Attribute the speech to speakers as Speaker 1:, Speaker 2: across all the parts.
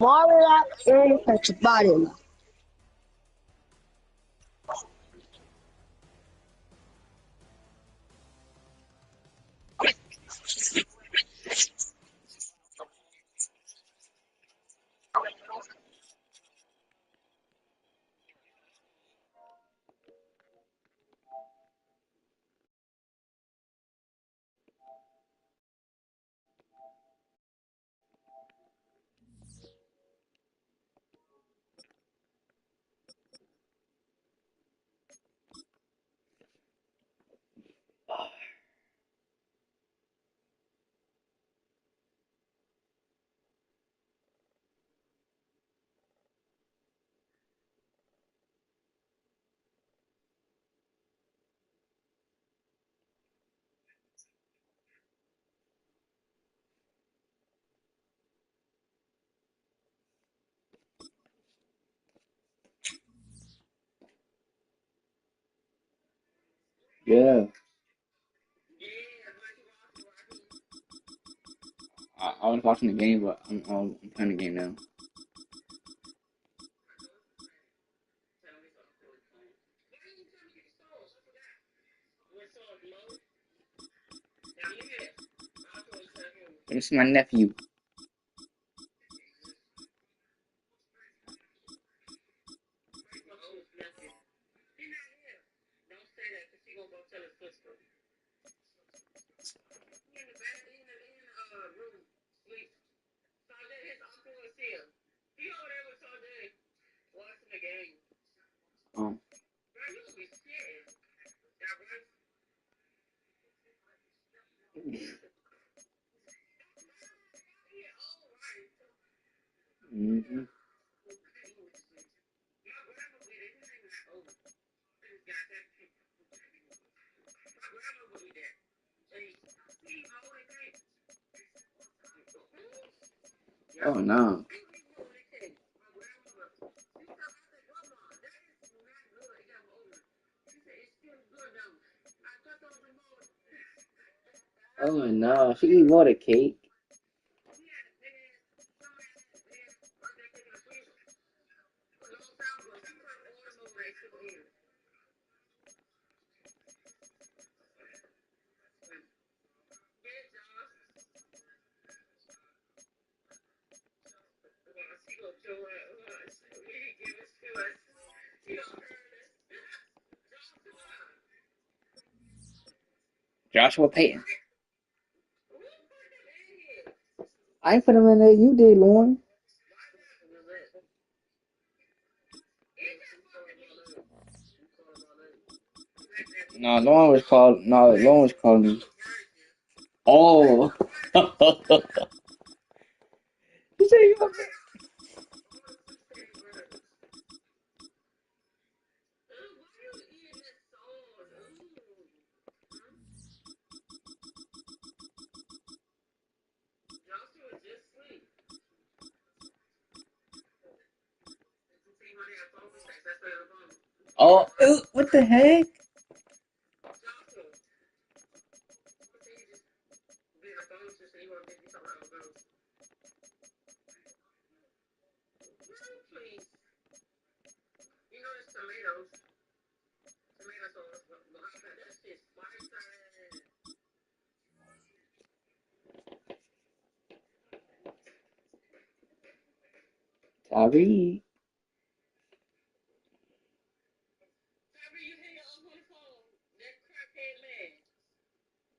Speaker 1: Mario and touch your body.
Speaker 2: Yeah. I was watching the game, but I'm playing the game now. This is my nephew. Um, mm-hmm. Oh no. Oh no. She eat water cake. Joshua Payton. I ain't put him in there. You did, Lauren. No, Lauren was called. No, Lauren was calling me. Oh. You say you okay? Oh, ew, what the heck? Sorry.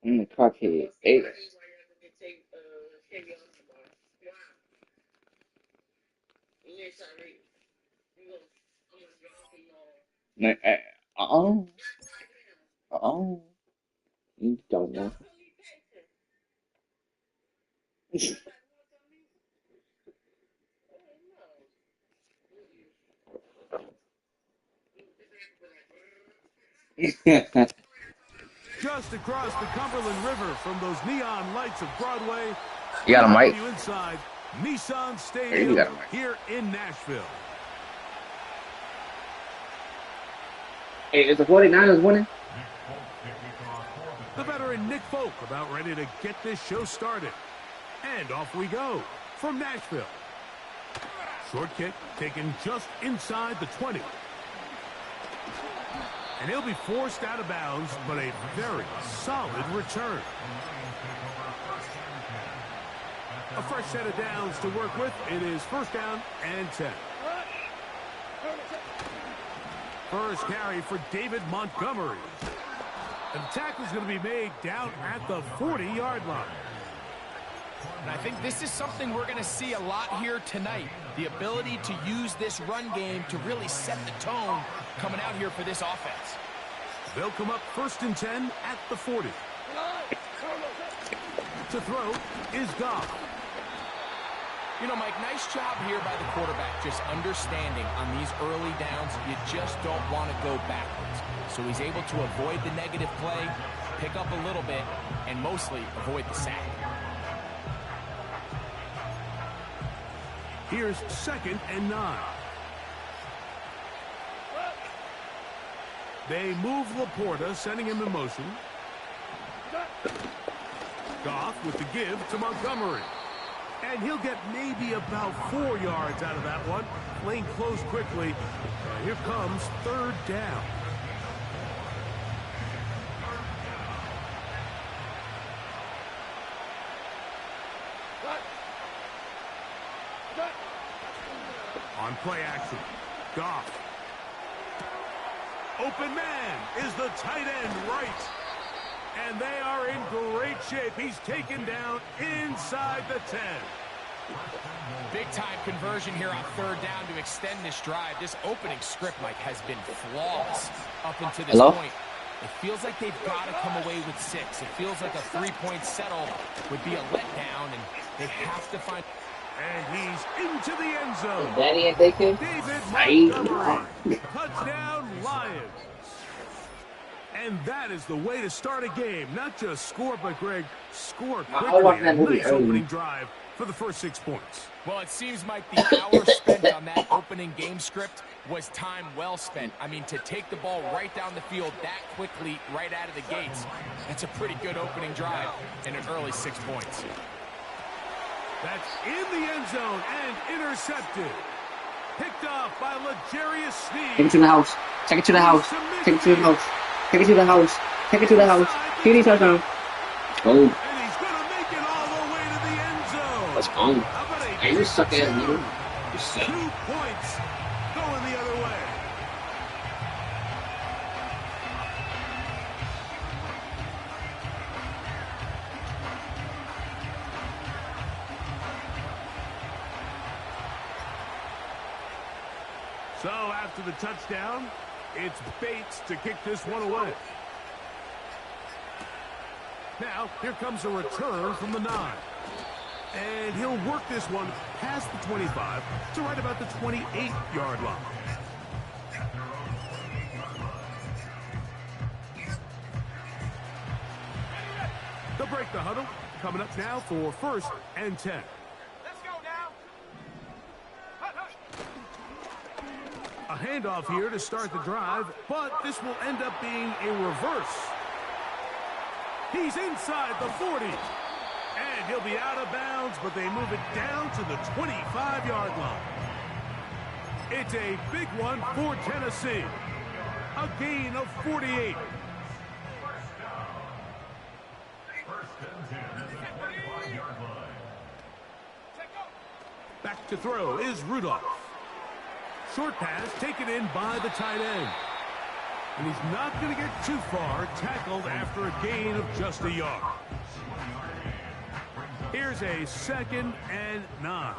Speaker 2: I'm the crackhead. Hey. No, uh-oh. Uh-oh. You don't know.
Speaker 3: Just across the Cumberland River from those neon lights of Broadway,
Speaker 2: You got a mic?
Speaker 3: you inside Nissan
Speaker 2: Hey, you
Speaker 3: Stadium
Speaker 2: got a mic.
Speaker 3: here in Nashville.
Speaker 2: Hey, is the 49ers winning?
Speaker 3: The veteran Nick Folk about ready to get this show started. And off we go from Nashville. Short kick taken just inside the 20. And he'll be forced out of bounds, but a very solid return. A fresh set of downs to work with. It is first down and 10. First carry for David Montgomery. And the tackle is going to be made down at the 40-yard line.
Speaker 4: And I think this is something we're going to see a lot here tonight. The ability to use this run game to really set the tone coming out here for this offense.
Speaker 3: They'll come up first and 10 at the 40. To throw is Goff.
Speaker 4: You know, Mike, nice job here by the quarterback, just understanding on these early downs, you just don't want to go backwards. So he's able to avoid the negative play, pick up a little bit, and mostly avoid the sack.
Speaker 3: Here's second and 9. They move Laporta, sending him in motion. Goff with the give to Montgomery. And he'll get maybe about 4 yards out of that one. Playing close quickly. Here comes third down. On play action, Goff. Open man is the tight end right. And they are in great shape. He's taken down inside the 10.
Speaker 4: Big-time conversion here on third down to extend this drive. This opening script, Mike, has been flawless up until this point. It feels like they've got to come away with 6. It feels like a 3-point settle would be a letdown, and they have to find...
Speaker 3: And he's into the end zone.
Speaker 1: Daddy and Bacon.
Speaker 3: David Montgomery. Touchdown, Lions. And that is the way to start a game. Not just score, but, Greg, score quickly. A nice opening drive for the first 6 points.
Speaker 4: Well, it seems, Mike, the hour spent on that opening game script was time well spent. I mean, to take the ball right down the field that quickly, right out of the gates, that's a pretty good opening drive and an early 6 points.
Speaker 3: That's in the end zone and intercepted. Picked off by L'Jarius Sneed.
Speaker 1: Take it to the house. Take it to the house. Take it to the house. Take it to the house. Take it to the house. Kitty touchdown. Oh.
Speaker 3: And he's going to make it all the way to the end zone.
Speaker 1: Let's go. Hey, you suck ass, nigga. You
Speaker 3: 2
Speaker 1: suck.
Speaker 3: points going the other way. So after the touchdown, it's Bates to kick this one away. Now, here comes a return from the 9. And he'll work this one past the 25 to right about the 28-yard line. They'll break the huddle. Coming up now for first and 10. A handoff here to start the drive, but this will end up being a reverse. He's inside the 40. And he'll be out of bounds, but they move it down to the 25-yard line. It's a big one for Tennessee. A gain of 48. Back to throw is Rudolph. Short pass taken in by the tight end. And he's not going to get too far, tackled after a gain of just a yard. Here's a second and 9.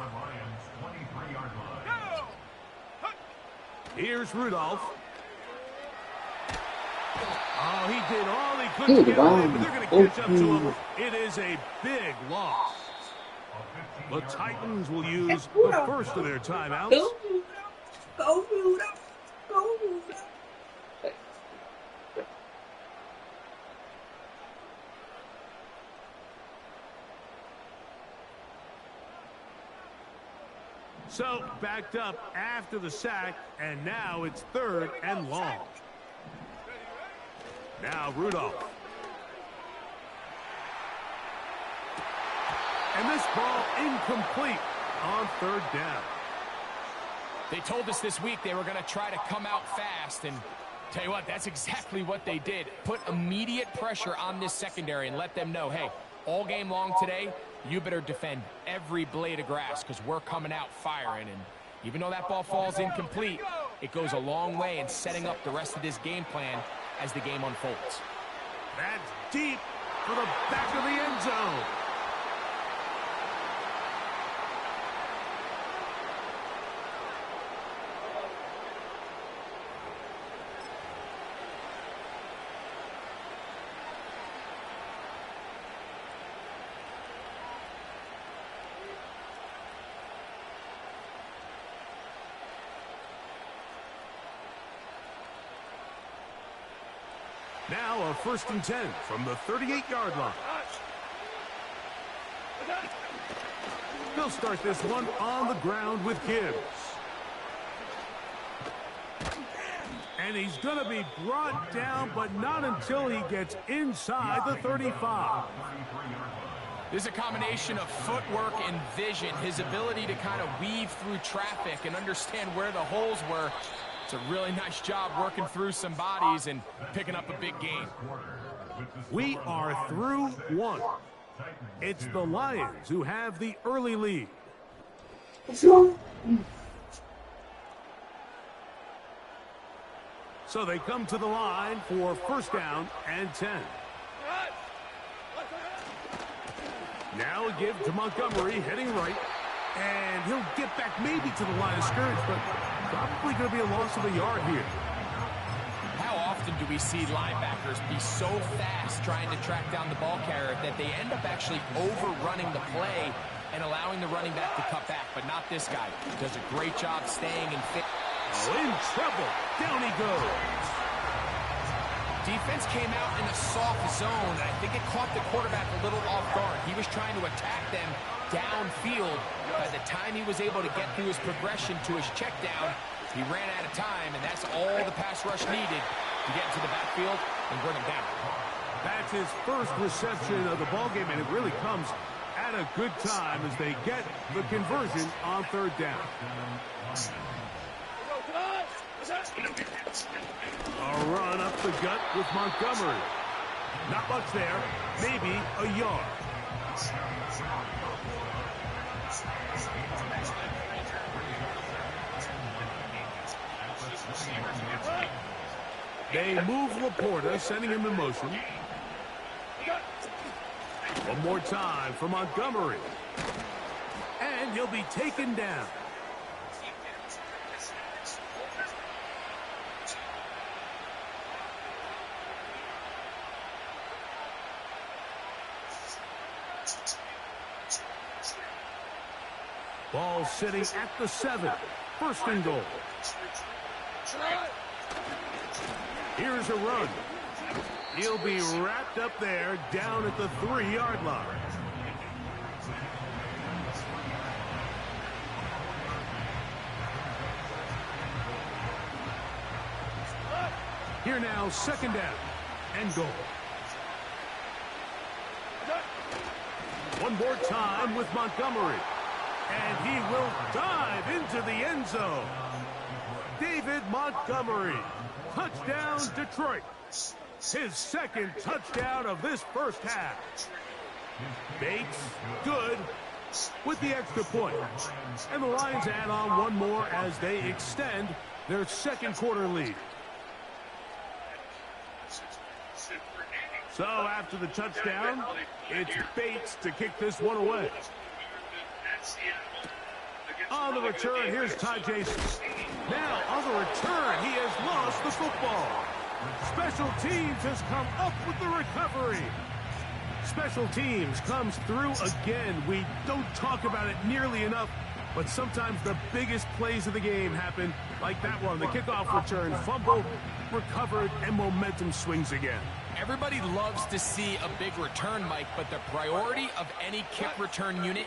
Speaker 3: Here's Rudolph. Oh, he did all he could to get away, but they're going to catch up to him. It is a big loss. The Titans will use the first of their timeouts.
Speaker 1: Go, Rudolph. Go, Rudolph.
Speaker 3: So, backed up after the sack, and now it's third and long. Now Rudolph. And this ball incomplete on third down.
Speaker 4: They told us this week they were going to try to come out fast, and tell you what, that's exactly what they did. Put immediate pressure on this secondary and let them know, hey, all game long today, you better defend every blade of grass because we're coming out firing. And even though that ball falls incomplete, it goes a long way in setting up the rest of this game plan as the game unfolds.
Speaker 3: That's deep for the back of the end zone. Now a 1st and 10 from the 38-yard line. They'll start this one on the ground with Gibbs. And he's going to be brought down, but not until he gets inside the 35.
Speaker 4: This is a combination of footwork and vision, his ability to kind of weave through traffic and understand where the holes were. It's a really nice job working through some bodies and picking up a big gain.
Speaker 3: We are through one. It's the Lions who have the early lead. So they come to the line for 1st down and 10. Now a give to Montgomery, heading right. And he'll get back maybe to the line of scrimmage, but probably going to be a loss of a yard here.
Speaker 4: How often do we see linebackers be so fast trying to track down the ball carrier that they end up actually overrunning the play and allowing the running back to cut back, but not this guy. He does a great job staying in fit.
Speaker 3: Oh, in trouble. Down he goes.
Speaker 4: Defense came out in a soft zone, and I think it caught the quarterback a little off guard. He was trying to attack them downfield. By the time he was able to get through his progression to his check down, he ran out of time, and that's all the pass rush needed to get into the backfield and bring him down.
Speaker 3: That's his first reception of the ballgame, and it really comes at a good time as they get the conversion on 3rd down. A run up the gut with Montgomery. Not much there, maybe a yard. They move Laporta, sending him in motion. One more time for Montgomery. And he'll be taken down. Ball sitting at the 7. 1st and goal. Here's a run. He'll be wrapped up there down at the 3-yard line. Here now, 2nd down and goal. One more time with Montgomery. And he will dive into the end zone. David Montgomery. Touchdown, Detroit. His 2nd touchdown of this 1st half. Bates, good, with the extra point. And the Lions add on one more as they extend their 2nd quarter lead. So after the touchdown, it's Bates to kick this one away. On the return, here's Ty Jason. Now, on the return, he has lost the football. Special teams has come up with the recovery. Special teams comes through again. We don't talk about it nearly enough, but sometimes the biggest plays of the game happen like that one. The kickoff return, fumble, recovered, and momentum swings again.
Speaker 4: Everybody loves to see a big return, Mike, but the priority of any kick return unit,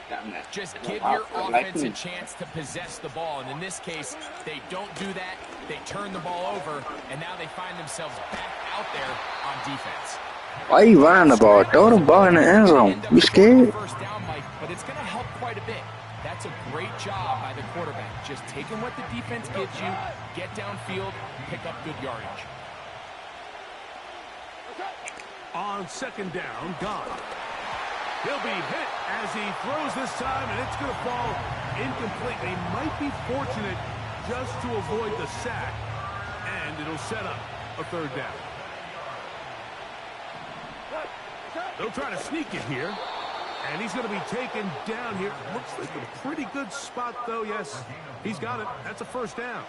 Speaker 4: just give your offense a chance to possess the ball. And in this case, they don't do that. They turn the ball over, and now they find themselves back out there on defense.
Speaker 2: Why are you running the ball? Throw the ball in the end zone. You scared?
Speaker 4: First down, Mike, but it's going to help quite a bit. That's a great job by the quarterback. Just taking what the defense gives you, get downfield, pick up good yardage.
Speaker 3: On second down, gone. He'll be hit as he throws this time, and it's going to fall incomplete. They might be fortunate just to avoid the sack, and it'll set up a third down. They'll try to sneak it here, and he's going to be taken down here. Looks like a pretty good spot, though. Yes, he's got it. That's a first down.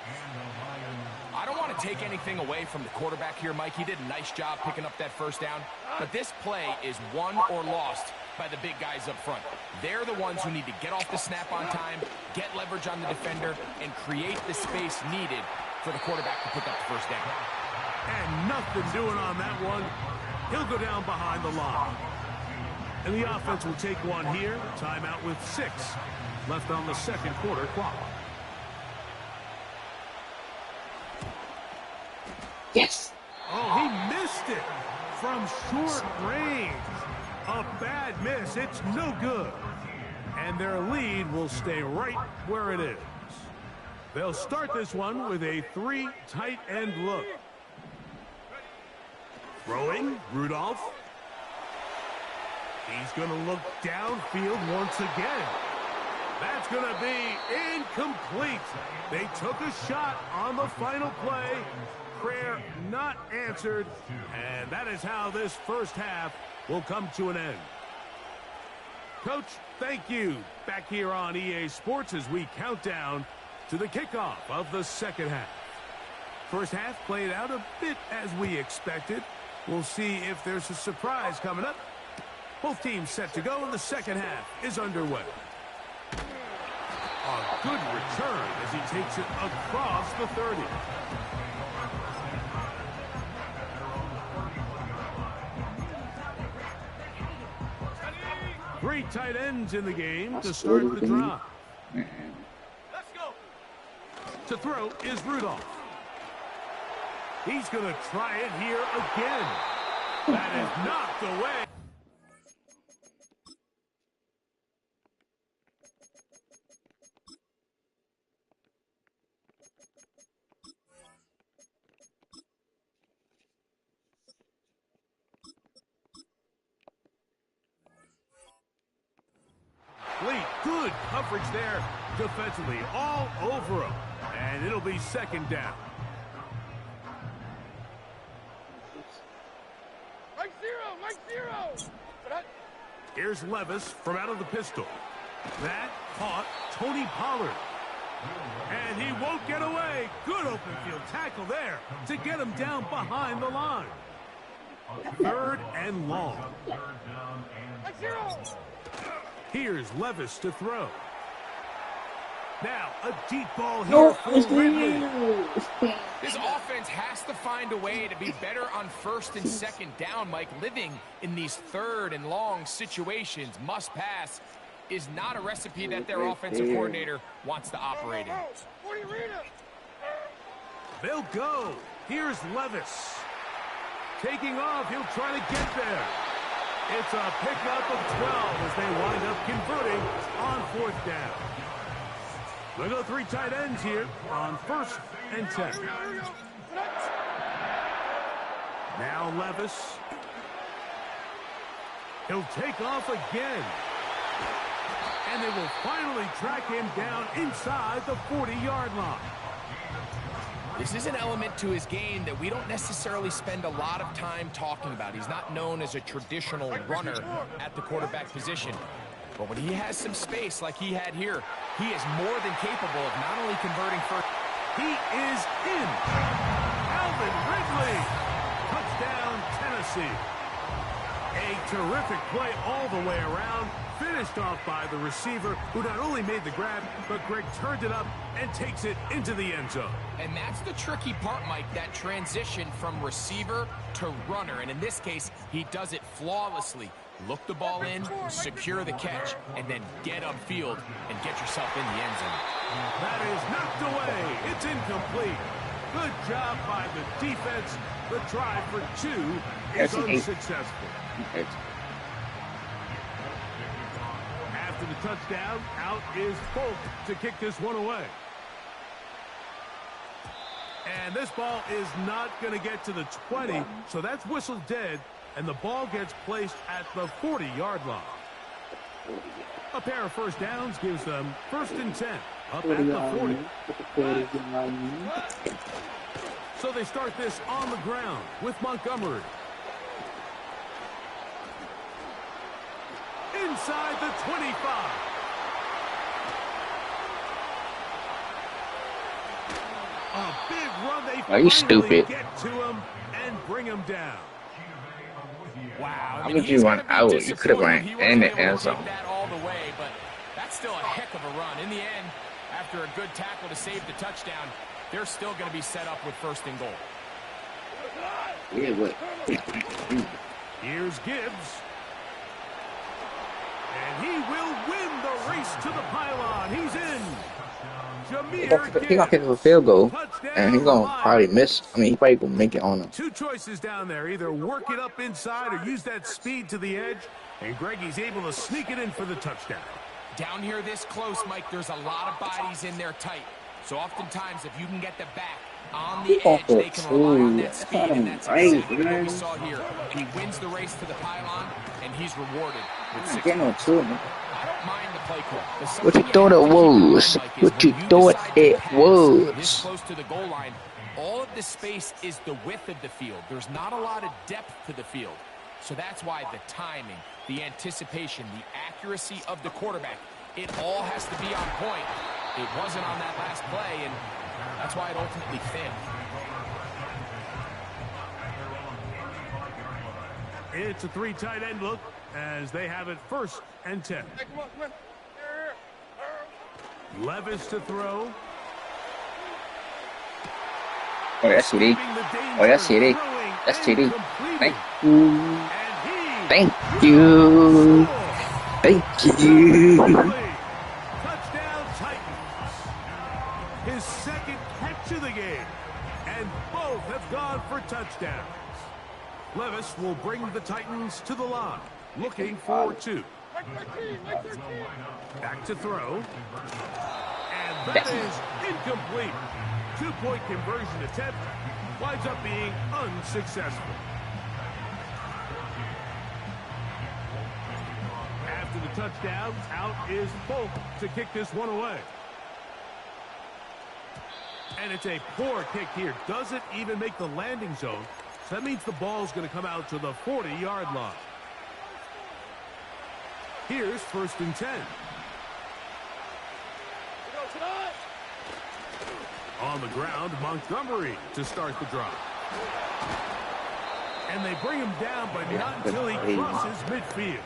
Speaker 4: I don't want to take anything away from the quarterback here, Mike. He did a nice job picking up that first down. But this play is won or lost by the big guys up front. They're the ones who need to get off the snap on time, get leverage on the defender, and create the space needed for the quarterback to pick up the first down.
Speaker 3: And nothing doing on that one. He'll go down behind the line. And the offense will take one here. Timeout with 6 left on the second quarter clock.
Speaker 1: Yes.
Speaker 3: Oh, he missed it from short range. A bad miss. It's no good. And their lead will stay right where it is. They'll start this one with a 3 tight end look. Throwing, Rudolph. He's going to look downfield once again. That's going to be incomplete. They took a shot on the final play. Prayer not answered, and that is how this first half will come to an end. Coach, thank you. Back here on EA Sports as we count down to the kickoff of the second half. First half played out a bit as we expected. We'll see if there's a surprise coming up. Both teams set to go, and the second half is underway. A good return as he takes it across the 30. Three tight ends in the game to start the drive. Let's go. To throw is Rudolph. He's going to try it here again. That is knocked away. Good coverage there defensively, all over him. And it'll be second down.
Speaker 5: Right zero.
Speaker 3: Here's Levis from out of the pistol. That caught Tony Pollard. And he won't get away. Good open field tackle there to get him down behind the line. Third and long.
Speaker 5: Right zero.
Speaker 3: Here's Levis to throw. Now, a deep ball here for Ridley.
Speaker 4: This offense has to find a way to be better on first and second down, Mike. Living in these third and long situations, must pass, is not a recipe that their offensive coordinator wants to operate in.
Speaker 3: They'll go. Here's Levis. Taking off, he'll try to get there. It's a pickup of 12 as they wind up converting on fourth down. They'll go three tight ends here on first and 10. Now Levis. He'll take off again. And they will finally track him down inside the 40-yard line.
Speaker 4: This is an element to his game that we don't necessarily spend a lot of time talking about. He's not known as a traditional runner at the quarterback position. But when he has some space like he had here, he is more than capable of not only converting first.
Speaker 3: He is in. Alvin Ridley. Touchdown, Tennessee. A terrific play all the way around. Finished off by the receiver, who not only made the grab, but Greg turned it up and takes it into the end zone.
Speaker 4: And that's the tricky part, Mike, that transition from receiver to runner. And in this case, he does it flawlessly. Look the ball in, secure the catch, and then get upfield and get yourself in the end zone.
Speaker 3: That is knocked away. It's incomplete. Good job by the defense. The try for two is unsuccessful. After the touchdown, out is Folk to kick this one away. And this ball is not going to get to the 20, so that's whistled dead, and the ball gets placed at the 40-yard line. A pair of first downs gives them 1st and 10, up at the 40. So they start this on the ground with Montgomery. Inside the 25. A big run. They finally
Speaker 2: stupid.
Speaker 3: get to him and bring him down.
Speaker 4: Wow.
Speaker 2: How would you run out? You could have ran in the end zone.
Speaker 4: That all the way, but that's still a heck of a run. In the end, after a good tackle to save the touchdown, they're still going to be set up with 1st and goal.
Speaker 2: Yeah, but
Speaker 3: Here's Gibbs. And he will win the race to the pylon. He's in.
Speaker 2: he gonna kick a field goal, and he's gonna probably miss. I mean, he probably gonna make it on him.
Speaker 3: 2 choices down there. Either work it up inside or use that speed to the edge. And Greggy's able to sneak it in for the touchdown.
Speaker 4: Down here this close, Mike, there's a lot of bodies in there tight. So oftentimes, if you can get the back on the edge, they can rely on that speed, and that's exactly what we saw here. And he wins the race to the pylon, and he's rewarded with 6 points. I don't mind the play call.
Speaker 2: What you thought it was? What you thought it was?
Speaker 4: This close to the goal line, all of the space is the width of the field. There's not a lot of depth to the field. So that's why the timing, the anticipation, the accuracy of the quarterback, it all has to be on point. It wasn't on that last play, and that's why it ultimately failed.
Speaker 3: It's a 3 tight end look as they have it 1st and 10.
Speaker 5: Hey, come on.
Speaker 3: Levis to throw.
Speaker 2: Oh, that's TD. Oh, that's TD. That's TD. Thank you. Thank you. Thank you.
Speaker 3: Touchdown Titans. His 2nd catch of the game. And both have gone for touchdowns. Levis will bring the Titans to the line. Looking for 2. Back to throw. And that is incomplete. 2-point conversion attempt winds up being unsuccessful. After the touchdown, out is Folk to kick this one away. And it's a poor kick here. Doesn't even make the landing zone. So that means the ball's going to come out to the 40-yard line. Here's 1st and 10. On the ground, Montgomery to start the drive. And they bring him down, but not until he crosses midfield.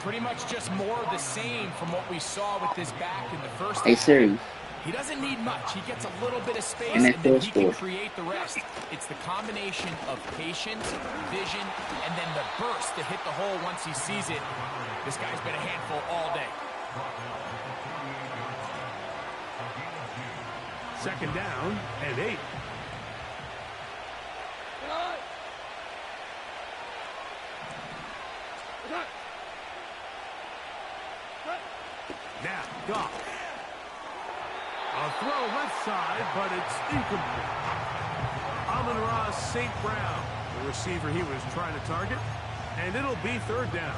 Speaker 4: Pretty much just more of the same from what we saw with this back in the first
Speaker 2: Hey,
Speaker 4: half.
Speaker 2: Siri.
Speaker 4: He doesn't need much. He gets a little bit of space,
Speaker 2: And
Speaker 4: and
Speaker 2: that
Speaker 4: then
Speaker 2: goes
Speaker 4: he can
Speaker 2: for.
Speaker 4: create the rest. It's the combination of patience, vision, and then the burst to hit the hole once he sees it. This guy's been a handful all day.
Speaker 3: 2nd down and 8. Now, Goff. A throw left side, but it's incomplete. Amon-Ra St. Brown, the receiver he was trying to target, and it'll be 3rd down.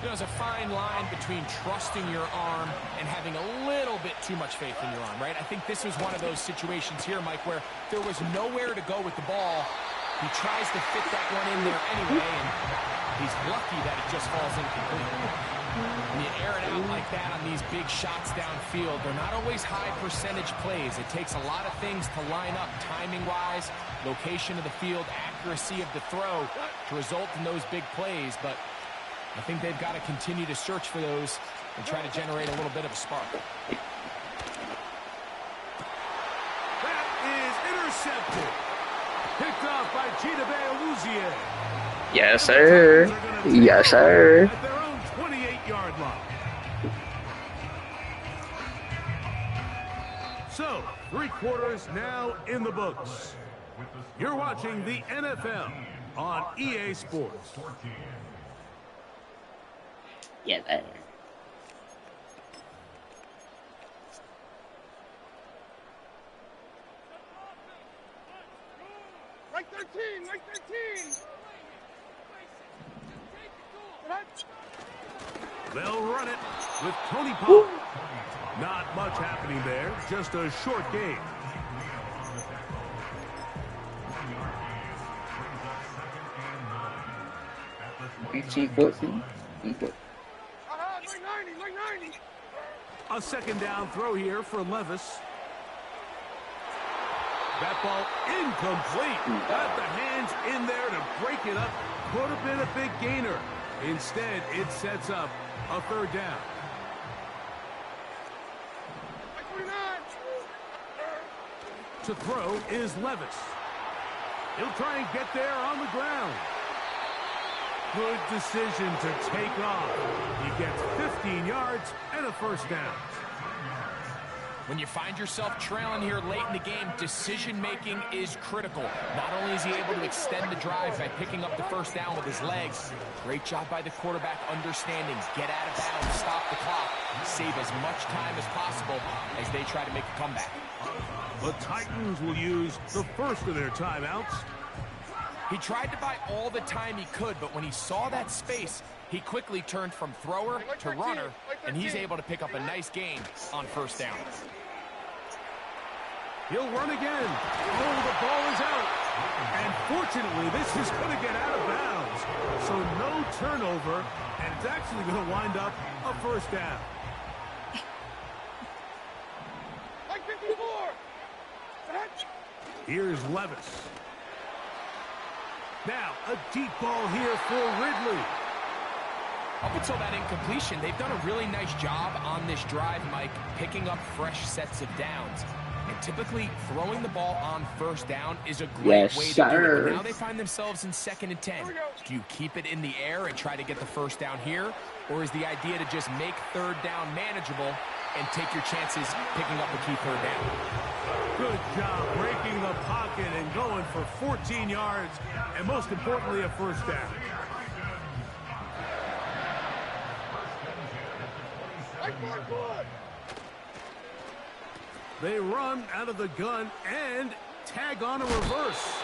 Speaker 4: There's a fine line between trusting your arm and having a little bit too much faith in your arm, right? I think this was one of those situations here, Mike, where there was nowhere to go with the ball. He tries to fit that one in there anyway, and he's lucky that it just falls incomplete. When you air it out like that on these big shots downfield, they're not always high percentage plays. It takes a lot of things to line up timing-wise, location of the field, accuracy of the throw to result in those big plays, but I think they've got to continue to search for those and try to generate a little bit of a spark.
Speaker 3: That is intercepted. Picked off by Chidobe Awuzie.
Speaker 2: Yes, sir. Yes, sir.
Speaker 3: At their own 28-yard line. So, 3 quarters now in the books. You're watching the NFL on EA Sports.
Speaker 1: Yeah, that.
Speaker 5: Right 13, right 13.
Speaker 3: They'll run it with Tony Pollard. Not much happening there, just a short game.
Speaker 2: Eighteen, 14.
Speaker 5: Like 90, like 90.
Speaker 3: A second down throw here for Levis. That ball incomplete. Got the hands in there to break it up. Could have been a big gainer. Instead, it sets up a third down.
Speaker 5: Like 49.
Speaker 3: To throw is Levis. He'll try and get there on the ground. Good decision to take off. He gets 15 yards and a first down.
Speaker 4: When you find yourself trailing here late in the game, decision-making is critical. Not only is he able to extend the drive by picking up the first down with his legs, great job by the quarterback understanding, get out of bounds, stop the clock, save as much time as possible as they try to make a comeback.
Speaker 3: The Titans will use the first of their timeouts.
Speaker 4: He tried to buy all the time he could, but when he saw that space, he quickly turned from thrower to runner, and he's able to pick up a nice gain on first down.
Speaker 3: He'll run again. Oh, the ball is out. And fortunately, this is going to get out of bounds. So no turnover, and it's actually going to wind up a first down.
Speaker 5: Like 54.
Speaker 3: Here's Levis. Now, a deep ball here for Ridley.
Speaker 4: Up until that incompletion, they've done a really nice job on this drive, Mike, picking up fresh sets of downs. And typically, throwing the ball on first down is a great way to do it. But now they find themselves in 2nd and 10. Do you keep it in the air and try to get the first down here? Or is the idea to just make third down manageable and take your chances picking up the key third down?
Speaker 3: Good job breaking the pocket and going for 14 yards, and most importantly, a first down.
Speaker 5: Like 44.
Speaker 3: They run out of the gun and tag on a reverse.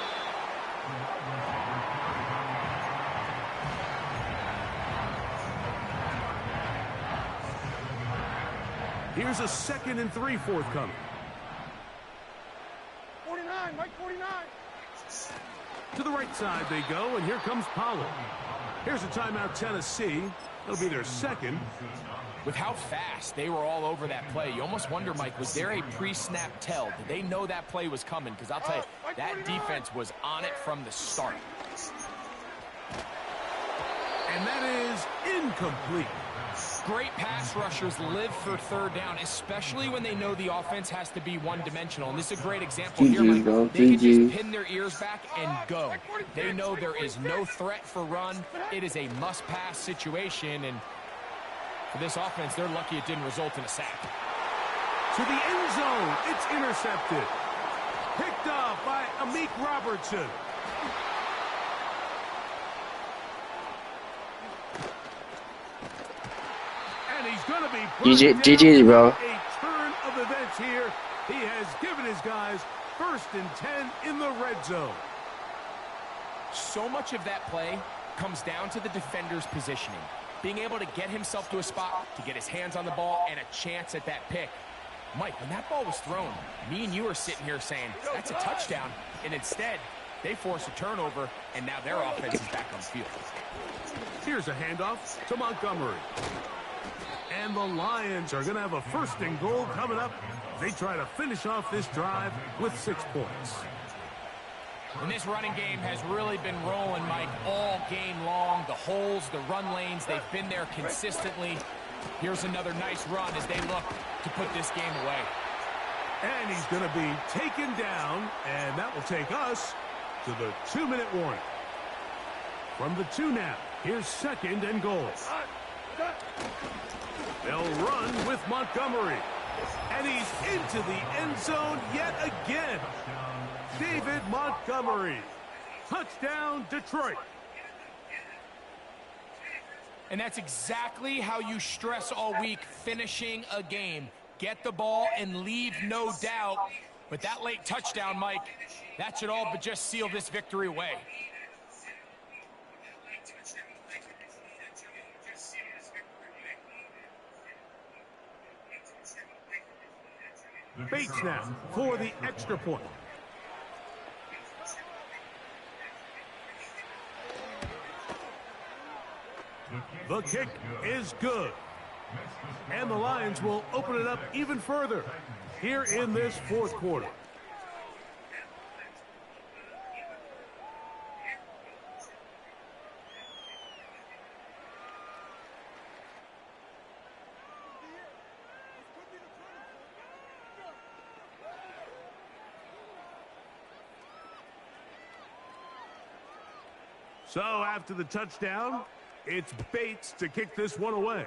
Speaker 3: Here's a 2nd and 3 forthcoming.
Speaker 5: 49, Mike 49.
Speaker 3: To the right side they go, and here comes Pollard. Here's a timeout, Tennessee. It'll be their second.
Speaker 4: With how fast they were all over that play, you almost wonder, Mike, was there a pre-snap tell? Did they know that play was coming? Because I'll tell you, that defense was on it from the start.
Speaker 3: And that is incomplete.
Speaker 4: Great pass rushers live for third down, especially when they know the offense has to be one-dimensional. And this is a great example here, Mike. They can just pin their ears back and go. They know there is no threat for run. It is a must-pass situation, and for this offense, they're lucky it didn't result in a sack.
Speaker 3: To the end zone, it's intercepted. Picked off by Amik Robertson. And he's going to be
Speaker 2: GG, bro.
Speaker 3: A turn of events here. He has given his guys 1st and 10 in the red zone.
Speaker 4: So much of that play comes down to the defender's positioning. Being able to get himself to a spot, to get his hands on the ball, and a chance at that pick. Mike, when that ball was thrown, me and you are sitting here saying, that's a touchdown. And instead, they force a turnover, and now their offense is back on the field.
Speaker 3: Here's a handoff to Montgomery. And the Lions are going to have a 1st and goal coming up. They try to finish off this drive with 6 points.
Speaker 4: And this running game has really been rolling, Mike, all game long. The holes, the run lanes, they've been there consistently. Here's another nice run as they look to put this game away.
Speaker 3: And he's going to be taken down, and that will take us to the 2-minute warning. From the 2 now, here's 2nd and goal. They'll run with Montgomery. And he's into the end zone yet again. David Montgomery. Touchdown, Detroit.
Speaker 4: And that's exactly how you stress all week, finishing a game. Get the ball and leave no doubt. But that late touchdown, Mike, that should all but just seal this victory away.
Speaker 3: Bates now for the extra point. The kick is good. And the Lions will open it up even further here in this fourth quarter. So after the touchdown, it's Bates to kick this one away.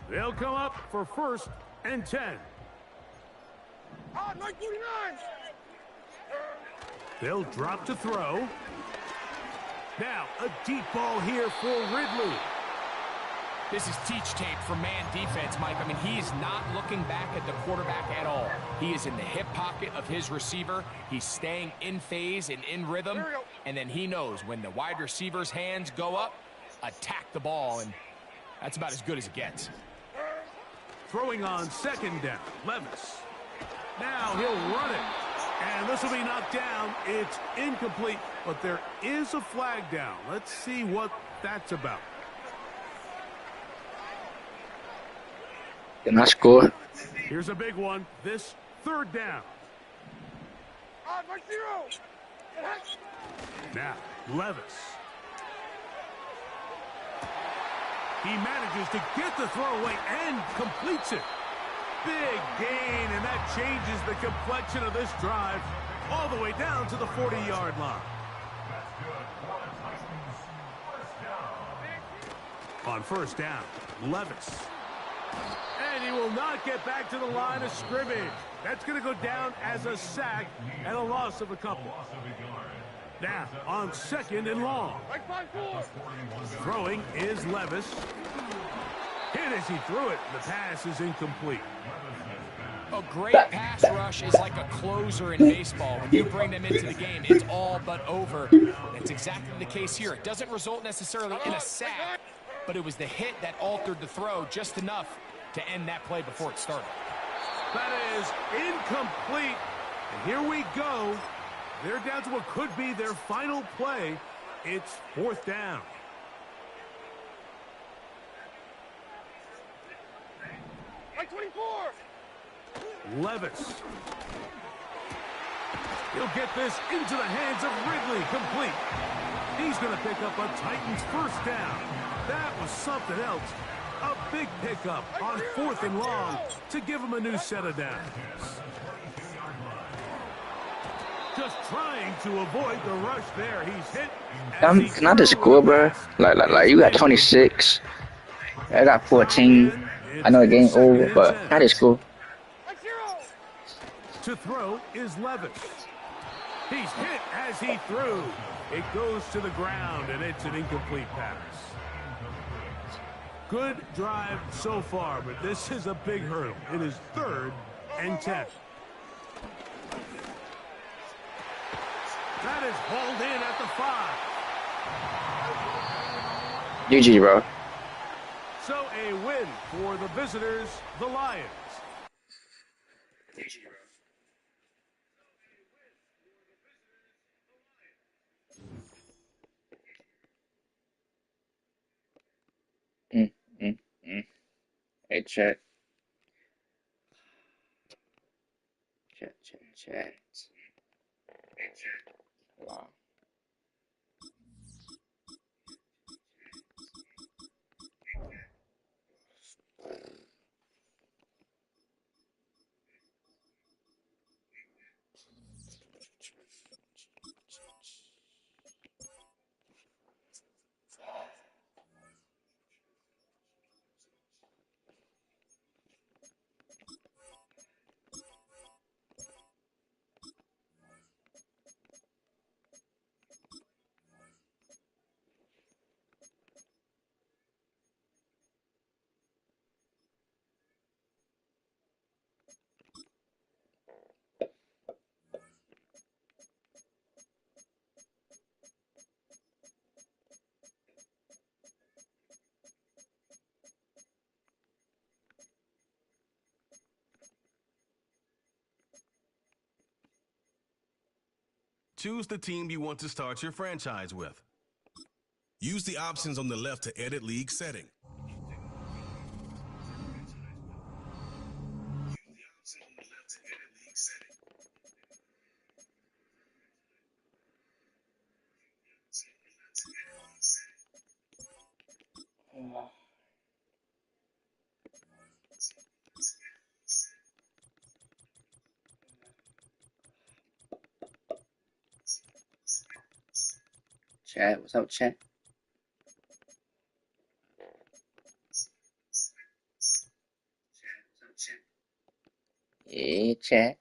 Speaker 3: They'll come up for 1st and 10.
Speaker 5: Hot, Mike 49.
Speaker 3: They'll drop to throw. Now, a deep ball here for Ridley.
Speaker 4: This is teach tape for man defense, Mike. I mean, he is not looking back at the quarterback at all. He is in the hip pocket of his receiver. He's staying in phase and in rhythm. And then he knows when the wide receiver's hands go up, attack the ball. And that's about as good as it gets.
Speaker 3: Throwing on 2nd down, Levis. Now he'll run it. And this will be knocked down. It's incomplete, but there is a flag down. Let's see what that's about.
Speaker 2: Can I score?
Speaker 3: Here's a big one. This 3rd down.
Speaker 5: Hot, Mike 0.
Speaker 3: Now, Levis. He manages to get the throw away and completes it. Big gain, and that changes the complexion of this drive all the way down to the 40-yard line. On 1st down, Levis. And he will not get back to the line of scrimmage. That's going to go down as a sack and a loss of a couple. Now, on 2nd and long.
Speaker 5: Mike 5-4.
Speaker 3: Throwing is Levis. Hit as he threw it. The pass is incomplete.
Speaker 4: A great pass rush is like a closer in baseball. When you bring them into the game, it's all but over. That's exactly the case here. It doesn't result necessarily in a sack, but it was the hit that altered the throw just enough to end that play before it started.
Speaker 3: That is incomplete. And here we go. They're down to what could be their final play. It's 4th down.
Speaker 5: Mike 24.
Speaker 3: Levis. He'll get this into the hands of Ridley, complete. He's going to pick up a Titans 1st down. That was something else. A big pickup on 4th and long to give him a new set of downs. Just trying to avoid the rush there. He's hit.
Speaker 2: Can I just score, bro? Like you got 26. I got 14. I know the game's over, but I just score.
Speaker 5: Mike 0.
Speaker 3: To throw is Levis. He's hit as he threw. It goes to the ground, and it's an incomplete pass. Good drive so far, but this is a big hurdle. It is 3rd and 10. That is hauled in at the 5.
Speaker 2: GG, bro.
Speaker 3: So a win for the visitors, the Lions.
Speaker 2: Hey, check.
Speaker 1: Chat. Wow.
Speaker 3: Choose the team you want to start your franchise with. Use the options on the left to edit league setting.
Speaker 1: Chat, what's up, chat? Hey, chat.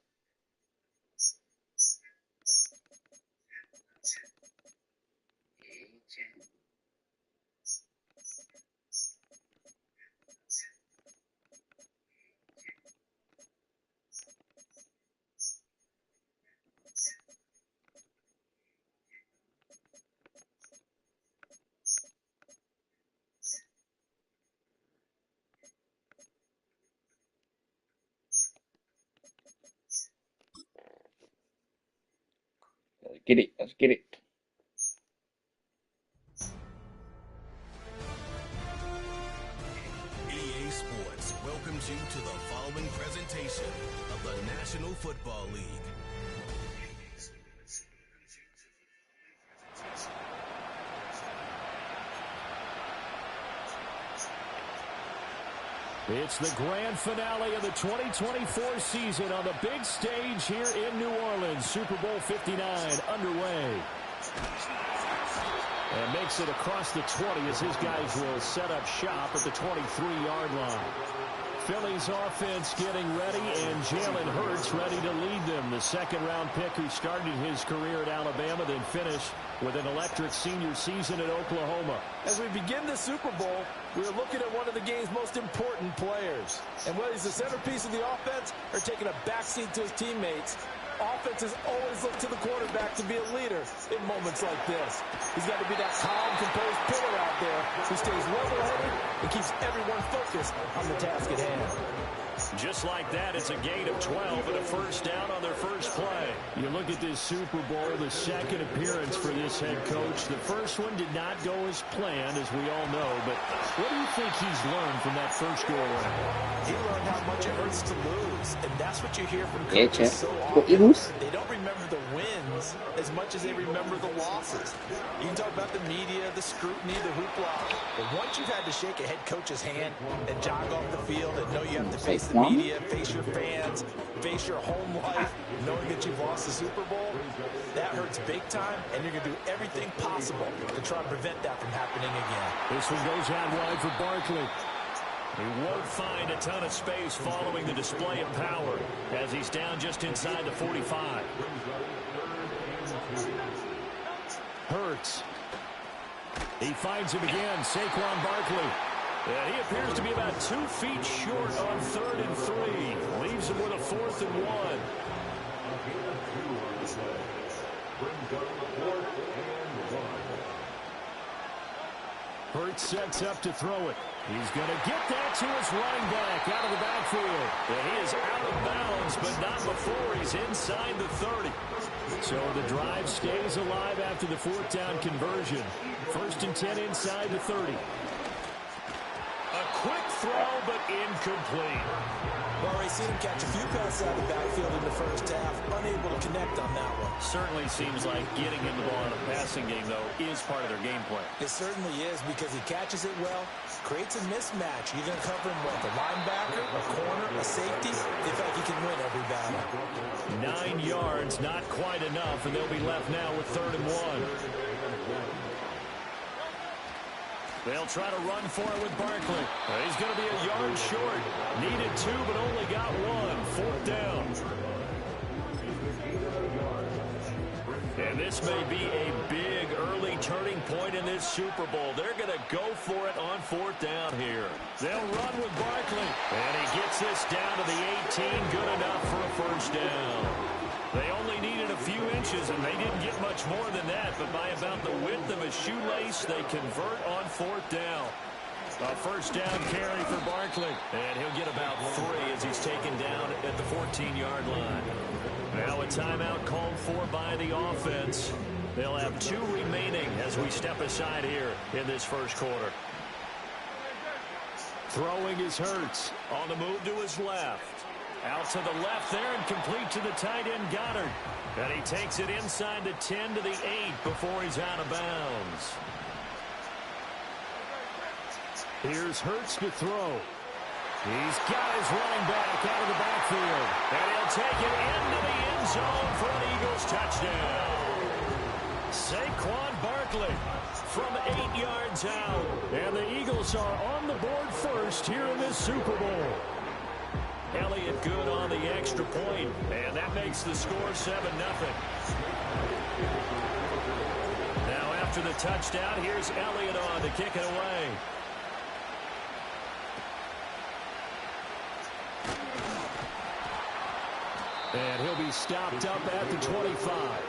Speaker 1: Let's get it. Let's get it.
Speaker 3: EA Sports welcomes you to the following presentation of the National Football League.
Speaker 6: It's the grand finale of the 2024 season on the big stage here in New Orleans. Super Bowl 59 underway. And makes it across the 20 as his guys will set up shop at the 23-yard line. Philly's offense getting ready, and Jalen Hurts ready to lead them. The second-round pick who started his career at Alabama, then finished with an electric senior season at Oklahoma.
Speaker 7: As we begin the Super Bowl, we're looking at one of the game's most important players. And whether he's the centerpiece of the offense or taking a backseat to his teammates, offenses always look to the quarterback to be a leader in moments like this. He's got to be that calm, composed pillar out there who stays level-headed and keeps everyone focused on the task at hand.
Speaker 6: Just like that, it's a gain of 12 and a first down on their first play. You look at this Super Bowl, the second appearance for this head coach. The first one did not go as planned, as we all know. But what do you think he's learned from that first go-around?
Speaker 7: He learned how much it hurts to lose, and that's what you hear from
Speaker 1: Yeah,
Speaker 7: coaches
Speaker 1: chat.
Speaker 7: so
Speaker 1: Go
Speaker 7: often.
Speaker 1: Eagles.
Speaker 7: They don't remember the wins as much as they remember the losses. You can talk about the media, the scrutiny, the hoopla, but once you've had to shake a head coach's hand and jog off the field and know you have to face the media, face your fans, face your home life, knowing that you've lost the Super Bowl, that hurts big time, and you're going to do everything possible to try and prevent that from happening again.
Speaker 6: This one goes out wide for Barkley. He won't find a ton of space following the display of power as he's down just inside the 45. Hurts. He finds him again, Saquon Barkley. And he appears to be about 2 feet short on 3rd and 3. Leaves him with a 4th and 1. Hurts sets up to throw it. He's going to get that to his running back out of the backfield. And he is out of bounds, but not before he's inside the 30. So the drive stays alive after the 4th down conversion. 1st and 10 inside the 30. A quick throw, but incomplete.
Speaker 7: Well, we've seen him catch a few passes out of the backfield in the first half. Unable to connect on that one.
Speaker 6: Certainly seems like getting him the ball in a passing game, though, is part of their game plan.
Speaker 7: It certainly is because he catches it well, creates a mismatch. You're going to cover him with a linebacker, a corner, a safety. They feel like he can win every battle.
Speaker 6: 9 yards, not quite enough, and they'll be left now with 3rd and 1. They'll try to run for it with Barkley. He's going to be a yard short. Needed 2, but only got 1. 4th down. And this may be a big early turning point in this Super Bowl. They're going to go for it on 4th down here. They'll run with Barkley. And he gets this down to the 18. Good enough for a 1st down. They only needed a few inches, and they didn't get much more than that. But by about the width of a shoelace, they convert on 4th down. A 1st down carry for Barkley. And he'll get about 3 as he's taken down at the 14-yard line. Now a timeout called for by the offense. They'll have 2 remaining as we step aside here in this first quarter. Throwing is Hurts. On the move to his left. Out to the left there and complete to the tight end Goddard. And he takes it inside the 10 to the 8 before he's out of bounds. Here's Hurts to throw. He's got his running back out of the backfield. And he'll take it into the end zone for an Eagles touchdown. Saquon Barkley from 8 yards out. And the Eagles are on the board first here in this Super Bowl. Elliott good on the extra point, and that makes the score 7-0. Now after the touchdown, here's Elliott on to kick it away. And he'll be stopped up at the 25.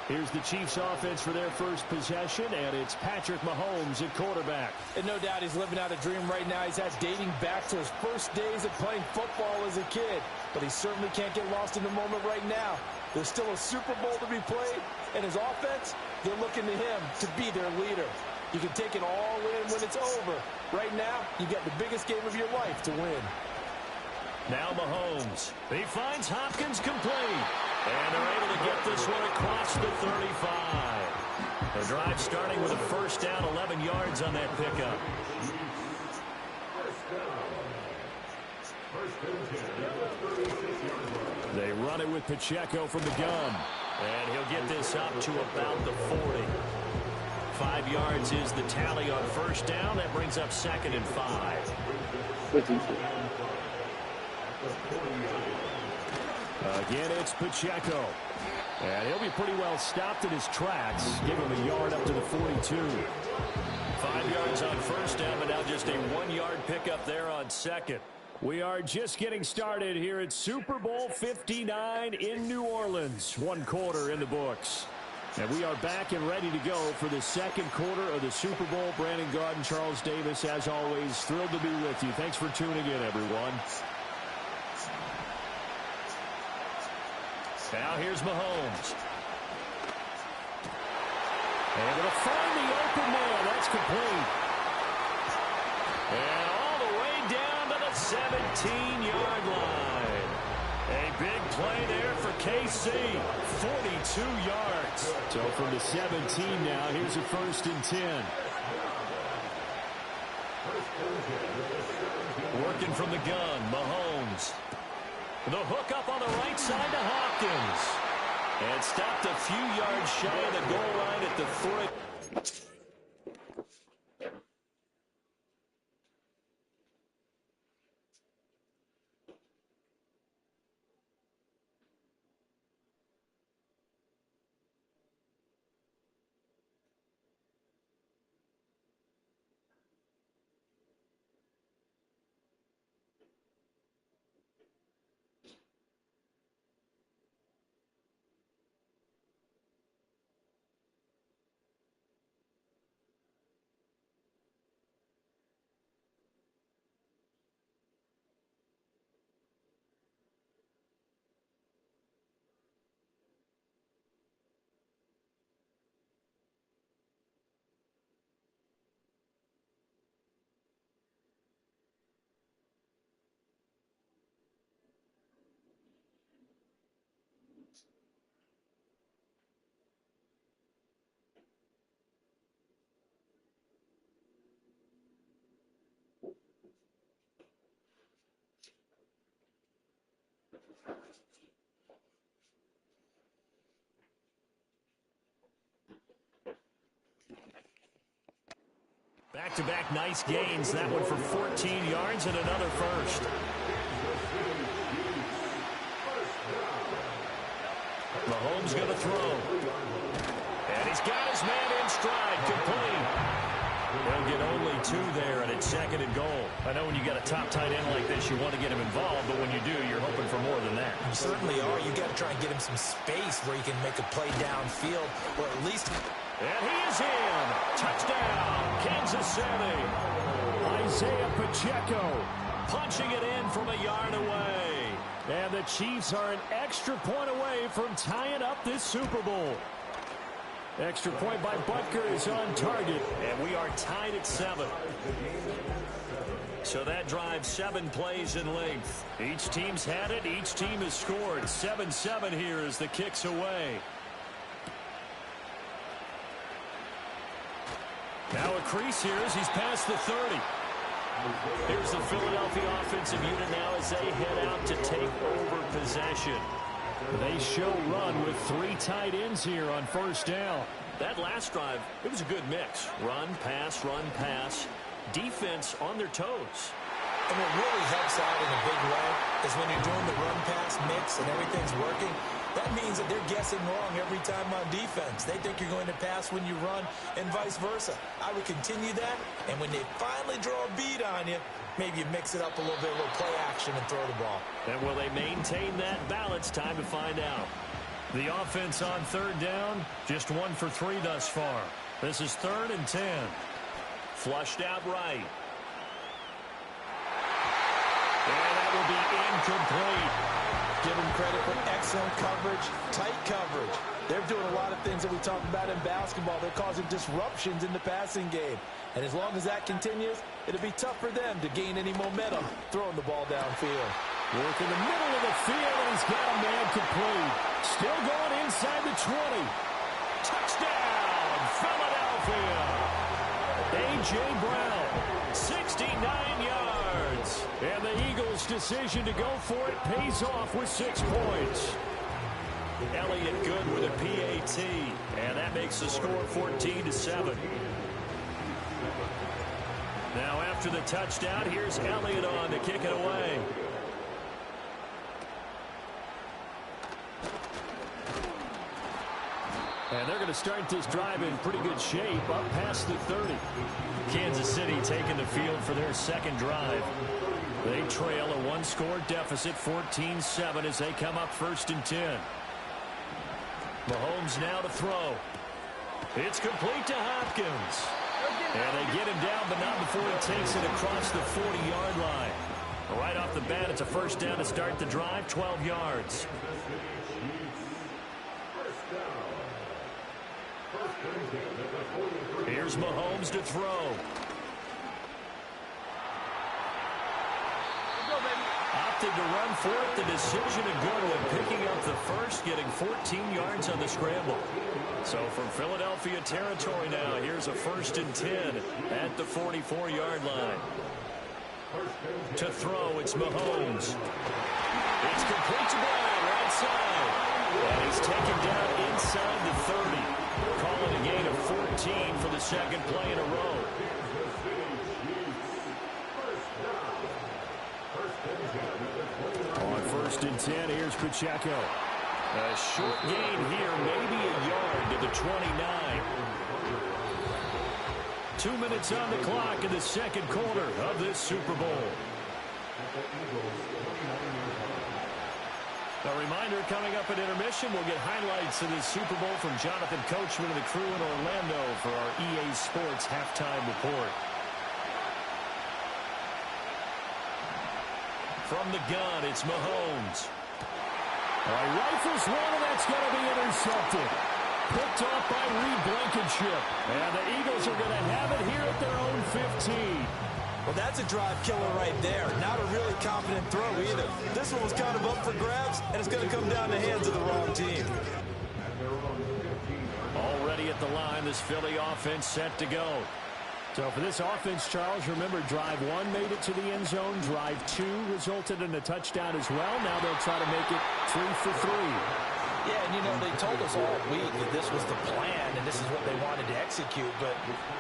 Speaker 6: Here's the Chiefs offense for their first possession, and it's Patrick Mahomes at quarterback.
Speaker 7: And no doubt he's living out a dream right now. He's had dating back to his first days of playing football as a kid. But he certainly can't get lost in the moment right now. There's still a Super Bowl to be played, and his offense, they're looking to him to be their leader. You can take it all in when it's over. Right now, you got the biggest game of your life to win.
Speaker 6: Now Mahomes. He finds Hopkins complete. And they're able to get this one across the 35. The drive starting with a 1st down, 11 yards on that pickup. They run it with Pacheco from the gun. And he'll get this up to about the 40. 5 yards is the tally on 1st down. That brings up 2nd and 5. Again, it's Pacheco. And he'll be pretty well stopped in his tracks. Give him a yard up to the 42. 5 yards on 1st down, but now just a 1-yard pickup there on 2nd. We are just getting started here at Super Bowl 59 in New Orleans. 1 quarter in the books. And we are back and ready to go for the 2nd quarter of the Super Bowl. Brandon Gaudin, Charles Davis, as always, thrilled to be with you. Thanks for tuning in, everyone. Now here's Mahomes. Able to find the open man. That's complete. And all the way down to the 17-yard line. A big play there for KC. 42 yards. So from the 17 now, here's a 1st and 10. Working from the gun, Mahomes. The hook up on the right side to Hopkins. And stopped a few yards shy of the goal line at the 3. Back-to-back nice gains. That one for 14 yards and another first. Mahomes going to throw. And he's got his man in stride. Complete. They'll get only 2 there, and it's 2nd and goal. I know when you got a top tight end like this, you want to get him involved, but when you do, you're hoping for more than that.
Speaker 7: You certainly are. You got to try and get him some space where he can make a play downfield, or at least...
Speaker 6: And he is in. Touchdown, Kansas City. Isaiah Pacheco punching it in from a yard away. And the Chiefs are an extra point away from tying up this Super Bowl. Extra point by Butker is on target, and we are tied at 7. So that drives 7 plays in length. Each team's had it. Each team has scored. 7-7 here as the kick's away. Now a crease here as he's past the 30. Here's the Philadelphia offensive unit now as they head out to take over possession. They show run with 3 tight ends here on first down. That last drive, it was a good mix. Run, pass, defense on their toes.
Speaker 7: And what really helps out in a big way is when you're doing the run-pass mix and everything's working, that means that they're guessing wrong every time on defense. They think you're going to pass when you run and vice versa. I would continue that, and when they finally draw a beat on you, maybe you mix it up a little bit, a little play action, and throw the ball.
Speaker 6: And will they maintain that balance? Time to find out. The offense on 3rd down, just 1 for 3 thus far. This is 3rd and 10. Flushed out right. And that will be incomplete.
Speaker 7: Give them credit for excellent coverage, tight coverage. They're doing a lot of things that we talk about in basketball. They're causing disruptions in the passing game. And as long as that continues, it'll be tough for them to gain any momentum throwing the ball downfield.
Speaker 6: Work in the middle of the field, and he's got a man complete. Still going inside the 20. Touchdown, Philadelphia. A.J. Brown, 69 yards. And the Eagles' decision to go for it pays off with 6 points. Elliott good with a PAT, and that makes the score 14-7. Now after the touchdown, here's Elliott on to kick it away. And they're going to start this drive in pretty good shape, up past the 30. Kansas City taking the field for their 2nd drive. They trail a 1-score deficit, 14-7, as they come up 1st and 10. Mahomes now to throw. It's complete to Hopkins. And they get him down, but not before he takes it across the 40-yard line. Right off the bat, it's a 1st down to start the drive, 12 yards. Here's Mahomes to throw. Opted to run for it. The decision a good one. Picking up the first, getting 14 yards on the scramble. So from Philadelphia territory now, here's a 1st and 10 at the 44-yard line. To throw, it's Mahomes. It's complete to Brown, right side. And he's taken down inside the 30. Calling a gain of 14 for the 2nd play in a row. On 1st and 10, here's Pacheco. A short gain here, maybe a yard to the 29. 2 minutes on the clock in the 2nd quarter of this Super Bowl. A reminder coming up at intermission, we'll get highlights of this Super Bowl from Jonathan Coachman and the crew in Orlando for our EA Sports halftime report. From the gun, it's Mahomes. Rifles one, and that's going to be intercepted. Picked off by Reed Blankenship. And the Eagles are going to have it here at their own 15.
Speaker 7: Well, that's a drive killer right there. Not a really confident throw either. This one was kind of up for grabs, and it's going to come down the hands of the wrong team.
Speaker 6: Already at the line, this Philly offense set to go. So for this offense, Charles, remember, drive 1 made it to the end zone. Drive 2 resulted in a touchdown as well. Now they'll try to make it 3 for 3.
Speaker 7: Yeah, and they told us all week that this was the plan and this is what they wanted to execute, but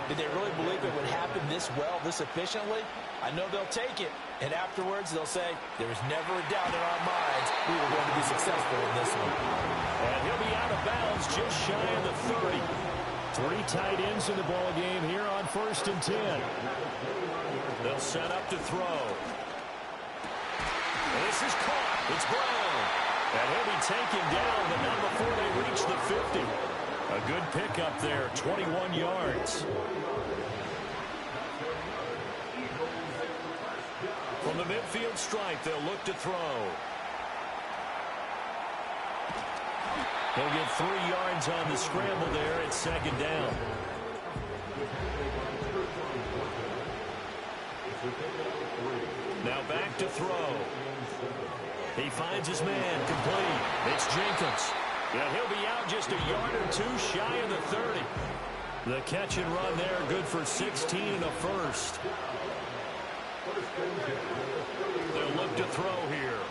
Speaker 7: did they really believe it would happen this well, this efficiently? I know they'll take it, and afterwards they'll say, there was never a doubt in our minds we were going to be successful in this one.
Speaker 6: And he'll be out of bounds just shy of the 30. 3 tight ends in the ball game here on 1st and 10. They'll set up to throw. This is caught. It's Brown. And he'll be taken down, but not before they reach the 50. A good pickup there, 21 yards. From the midfield stripe, they'll look to throw. He'll get 3 yards on the scramble there at 2nd down. Now back to throw. He finds his man complete. It's Jenkins. And he'll be out just a yard or 2 shy of the 30. The catch and run there, good for 16 and a first. They'll look to throw here.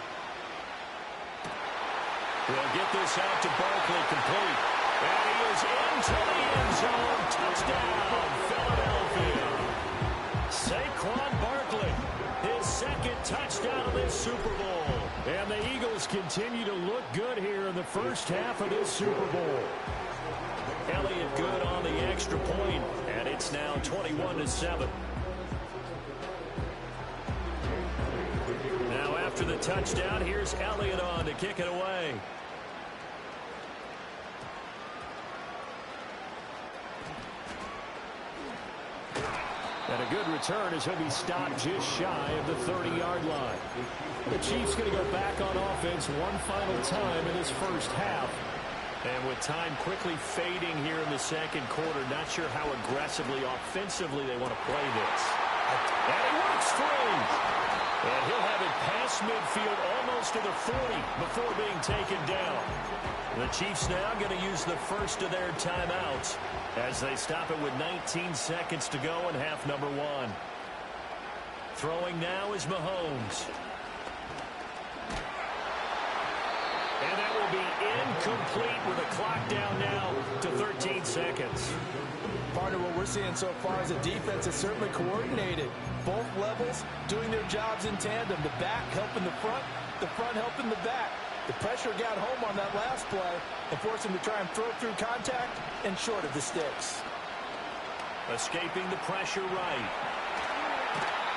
Speaker 6: They'll get this out to Barkley complete. And he is into the end zone. Touchdown, Philadelphia. Saquon Barkley, his 2nd touchdown of this Super Bowl. And the Eagles continue to look good here in the first half of this Super Bowl. Elliott good on the extra point, and it's now 21-7. Now after the touchdown, here's Elliott on to kick it away. And a good return as he'll be stopped just shy of the 30-yard line. The Chiefs going to go back on offense one final time in this first half. And with time quickly fading here in the 2nd quarter, not sure how aggressively, offensively they want to play this. And he works free. And he'll have it past midfield almost to the 40 before being taken down. The Chiefs now going to use the first of their timeouts as they stop it with 19 seconds to go in half number 1. Throwing now is Mahomes. And that will be incomplete with a clock down now to 13 seconds.
Speaker 7: Part of what we're seeing so far is a defense that's certainly coordinated. Both levels doing their jobs in tandem. The back helping the front helping the back. The pressure got home on that last play and forced him to try and throw through contact and short of the sticks.
Speaker 6: Escaping the pressure right.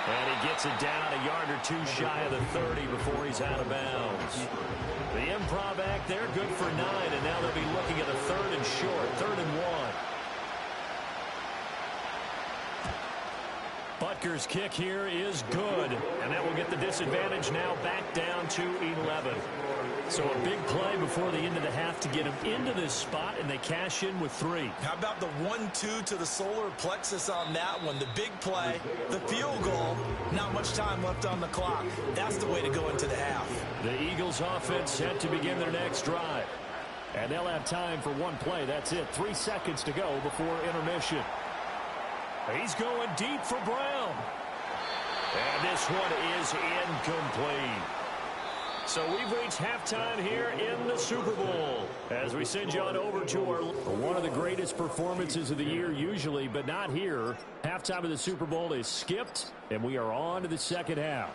Speaker 6: And he gets it down a yard or 2 shy of the 30 before he's out of bounds. The improv act there, good for 9, and now they'll be looking at a 3rd and short, 3rd and 1. Butker's kick here is good, and that will get the disadvantage now back down to 11. So a big play before the end of the half to get him into this spot, and they cash in with 3.
Speaker 7: How about the 1-2 to the solar plexus on that one? The big play, the field goal, not much time left on the clock. That's the way to go into the half.
Speaker 6: The Eagles offense set to begin their next drive. And they'll have time for one play. That's it. 3 seconds to go before intermission. He's going deep for Brown. And this one is incomplete. So we've reached halftime here in the Super Bowl as we send you on over to our one of the greatest performances of the year usually, but not here. Halftime of the Super Bowl is skipped, and we are on to the second half.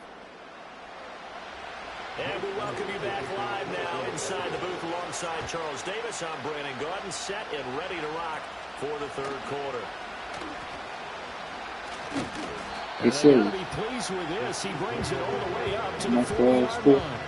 Speaker 6: And we welcome you back live now inside the booth alongside Charles Davis. I'm Brandon Gaudin, set and ready to rock for the 3rd quarter. And they got to be pleased with this. He brings it all the way up to the 40-yard line.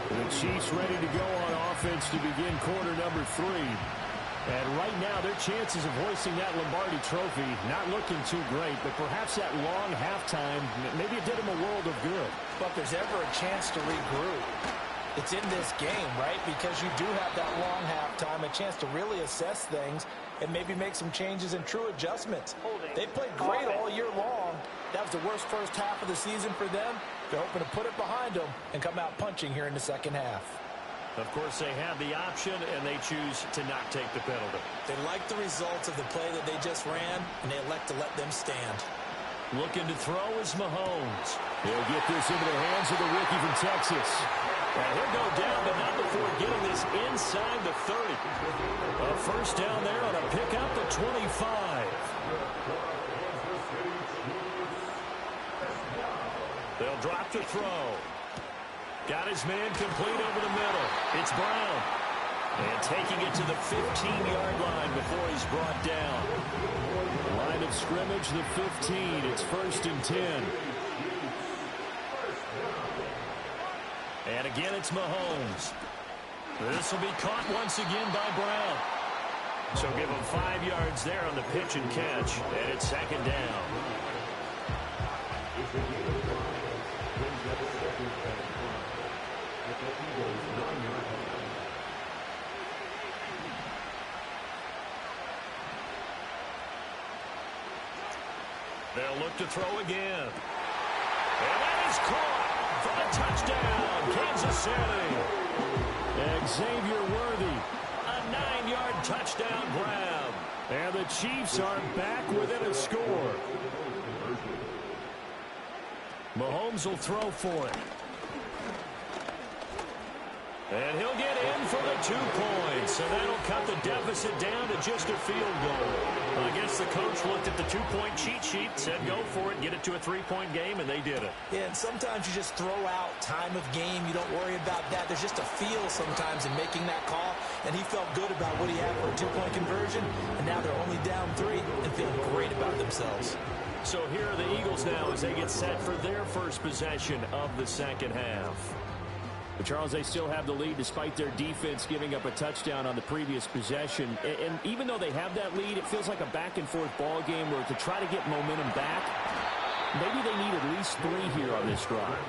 Speaker 6: The Chiefs ready to go on offense to begin quarter number 3. And right now, their chances of hoisting that Lombardi trophy not looking too great, but perhaps that long halftime, maybe it did them a world of good.
Speaker 7: But if there's ever a chance to regroup, it's in this game, right? Because you do have that long halftime, a chance to really assess things and maybe make some changes and true adjustments. They played great all year long. That was the worst first half of the season for them. They're hoping to put it behind them and come out punching here in the second half.
Speaker 6: Of course, they have the option, and they choose to not take the penalty.
Speaker 7: They like the results of the play that they just ran, and they elect to let them stand.
Speaker 6: Looking to throw is Mahomes. He'll get this into the hands of the rookie from Texas. And he'll go down, but not before getting this inside the 30. A first down there on a pickup at 25. They'll drop to throw. Got his man complete over the middle. It's Brown. And taking it to the 15-yard line before he's brought down. Line of scrimmage, the 15. It's 1st and 10. And again, it's Mahomes. This will be caught once again by Brown. So give him 5 yards there on the pitch and catch. And it's 2nd down. They'll look to throw again. And that is caught for a touchdown, Kansas City. Xavier Worthy, a 9-yard touchdown grab. And the Chiefs are back within a score. Mahomes will throw for it. And he'll get in for the 2 points. And that'll cut the deficit down to just a field goal. I guess the coach looked at the 2-point cheat sheet, said go for it, get it to a 3-point game, and they did it.
Speaker 7: Yeah, and sometimes you just throw out time of game. You don't worry about that. There's just a feel sometimes in making that call, and he felt good about what he had for a 2-point conversion, and now they're only down 3 and feeling great about themselves.
Speaker 6: So here are the Eagles now as they get set for their first possession of the second half. But Charles, they still have the lead despite their defense giving up a touchdown on the previous possession. And even though they have that lead, it feels like a back-and-forth ball game where to try to get momentum back, maybe they need at least 3 here on this drive.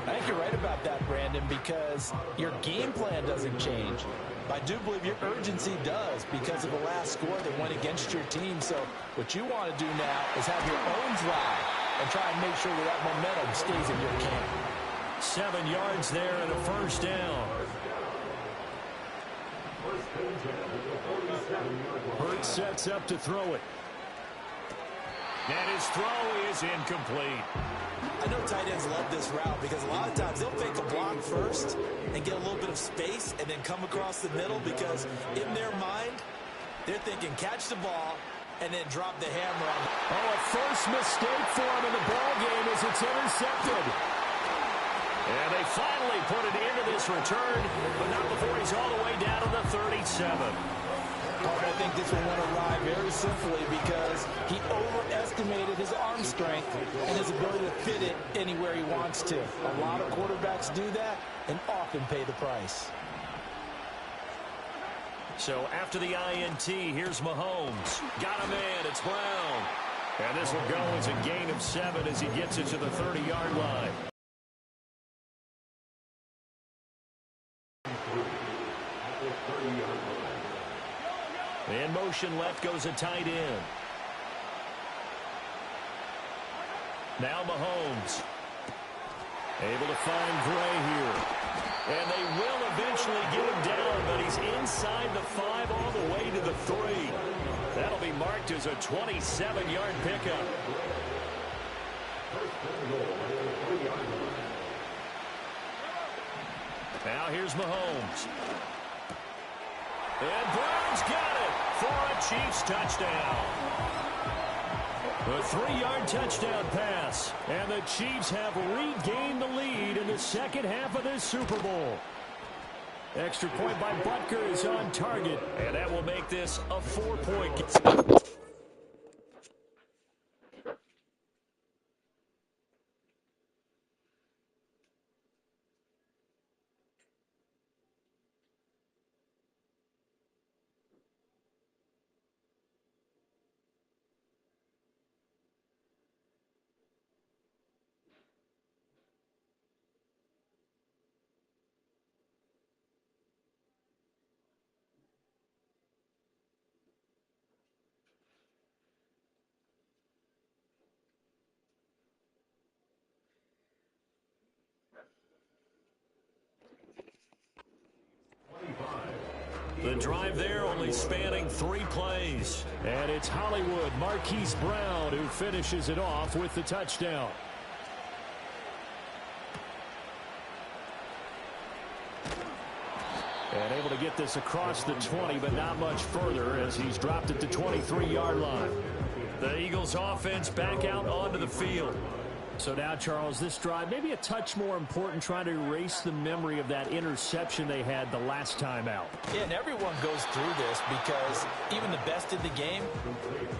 Speaker 7: I think you're right about that, Brandon, because your game plan doesn't change. I do believe your urgency does because of the last score that went against your team. So what you want to do now is have your own drive and try and make sure that momentum stays in your camp.
Speaker 6: 7 yards there and a first down. Hurts sets up to throw it. And his throw is incomplete.
Speaker 7: I know tight ends love this route because a lot of times they'll fake a block first and get a little bit of space and then come across the middle because in their mind, they're thinking catch the ball and then drop the hammer on it.
Speaker 6: Oh, a first mistake for him in the ball game as it's intercepted. And they finally put it into this return, but not before he's all the way down to the 37.
Speaker 7: I think this will want to ride very simply because he overestimated his arm strength and his ability to fit it anywhere he wants to. A lot of quarterbacks do that and often pay the price.
Speaker 6: So after the INT, here's Mahomes. Got a man, it's Brown. And this will go as a gain of 7 as he gets it to the 30-yard line. In motion left goes a tight end. Now Mahomes. Able to find Gray here. And they will eventually get him down, but he's inside the 5 all the way to the 3. That'll be marked as a 27-yard pickup. Now here's Mahomes. And Brown's got it for a Chiefs touchdown. A 3-yard touchdown pass. And the Chiefs have regained the lead in the second half of this Super Bowl. Extra point by Butker is on target. And that will make this a 4-point game. The drive there only spanning 3 plays. And it's Hollywood Marquise Brown who finishes it off with the touchdown. And able to get this across the 20, but not much further as he's dropped it to 23-yard line. The Eagles offense back out onto the field. So now, Charles, this drive maybe a touch more important, trying to erase the memory of that interception they had the last time out.
Speaker 7: Yeah, and everyone goes through this because even the best in the game,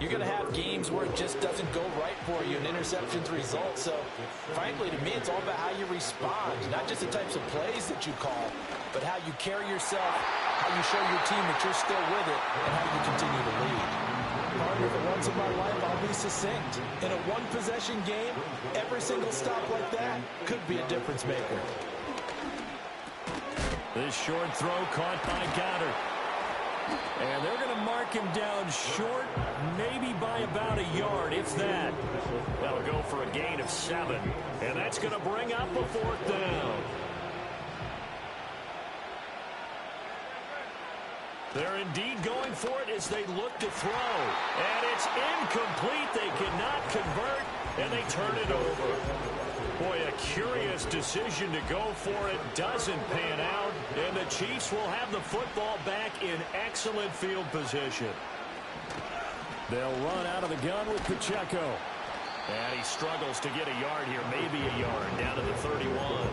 Speaker 7: you're going to have games where it just doesn't go right for you and interceptions result. So, frankly, to me, it's all about how you respond, not just the types of plays that you call, but how you carry yourself, how you show your team that you're still with it, and how you continue to lead. Partner, for once in my life, I'll be succinct. In a one-possession game, every single stop like that could be a difference maker.
Speaker 6: This short throw caught by Goddard. And they're going to mark him down short, maybe by about a yard, if that. That'll go for a gain of 7. And that's going to bring up a 4th down. They're indeed going for it as they look to throw. And it's incomplete. They cannot convert, and they turn it over. Boy, a curious decision to go for it. Doesn't pan out, and the Chiefs will have the football back in excellent field position. They'll run out of the gun with Pacheco. And he struggles to get a yard here, maybe a yard, down to the 31.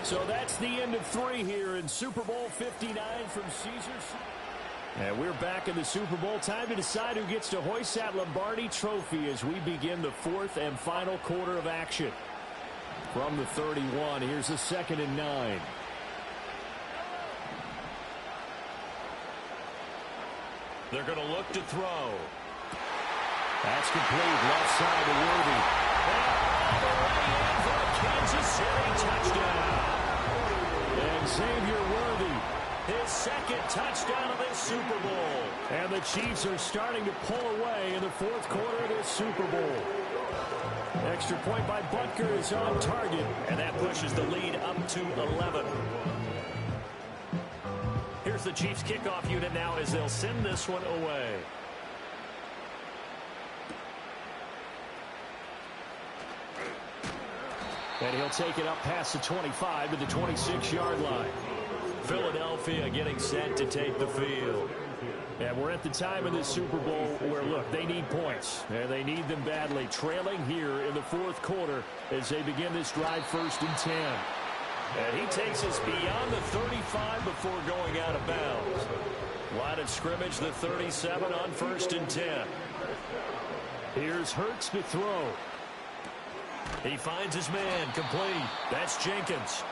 Speaker 6: So that's the end of 3 here in Super Bowl 59 from Caesars. And we're back in the Super Bowl. Time to decide who gets to hoist that Lombardi trophy as we begin the 4th and final quarter of action. From the 31, here's a 2nd and 9. They're going to look to throw. That's complete. Left side to Worthy. And all the way in for a Kansas City touchdown. And Xavier Worthy, his 2nd touchdown of this Super Bowl. And the Chiefs are starting to pull away in the 4th quarter of this Super Bowl. Extra point by Butker is on target, and that pushes the lead up to 11. Here's the Chiefs kickoff unit now as they'll send this one away. And he'll take it up past the 25 to the 26-yard line. Philadelphia getting set to take the field. And we're at the time in this Super Bowl where, look, they need points. And they need them badly. Trailing here in the 4th quarter as they begin this drive 1st and 10. And he takes us beyond the 35 before going out of bounds. Line of scrimmage, the 37 on 1st and 10. Here's Hurts to throw. He finds his man, complete. That's Jenkins.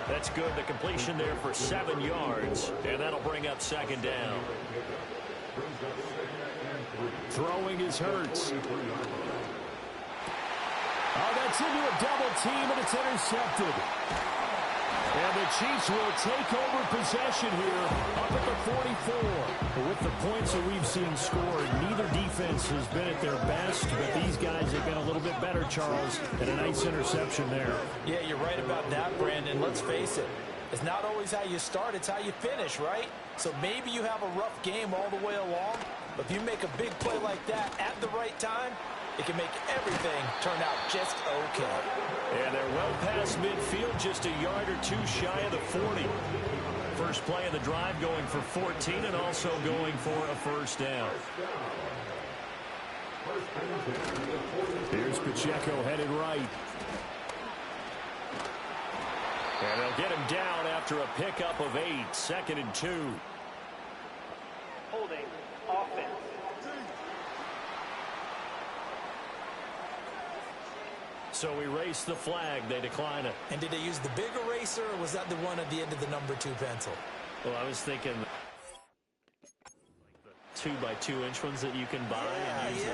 Speaker 6: That's good. The completion there for 7 yards, and that'll bring up 2nd down. Throwing is Hurts. Oh, that's into a double team, and it's intercepted. And the Chiefs will take over possession here up at the 44. With the points that we've seen scored, neither defense has been at their best, but these guys have been a little bit better, Charles, and a nice interception there.
Speaker 7: Yeah, you're right about that, Brandon. Let's face it. It's not always how you start, it's how you finish, right? So maybe you have a rough game all the way along, but if you make a big play like that at the right time, it can make everything turn out just okay.
Speaker 6: And they're well past midfield, just a yard or 2 shy of the 40. First play of the drive going for 14 and also going for a 1st down. Here's Pacheco headed right. And they'll get him down after a pickup of 8, 2nd and 2.
Speaker 1: Holding offense.
Speaker 6: So we race the flag. They decline it.
Speaker 7: And did they use the big eraser, or was that the one at the end of the number 2 pencil?
Speaker 6: Well, I was thinking the 2x2-inch ones that you can buy and use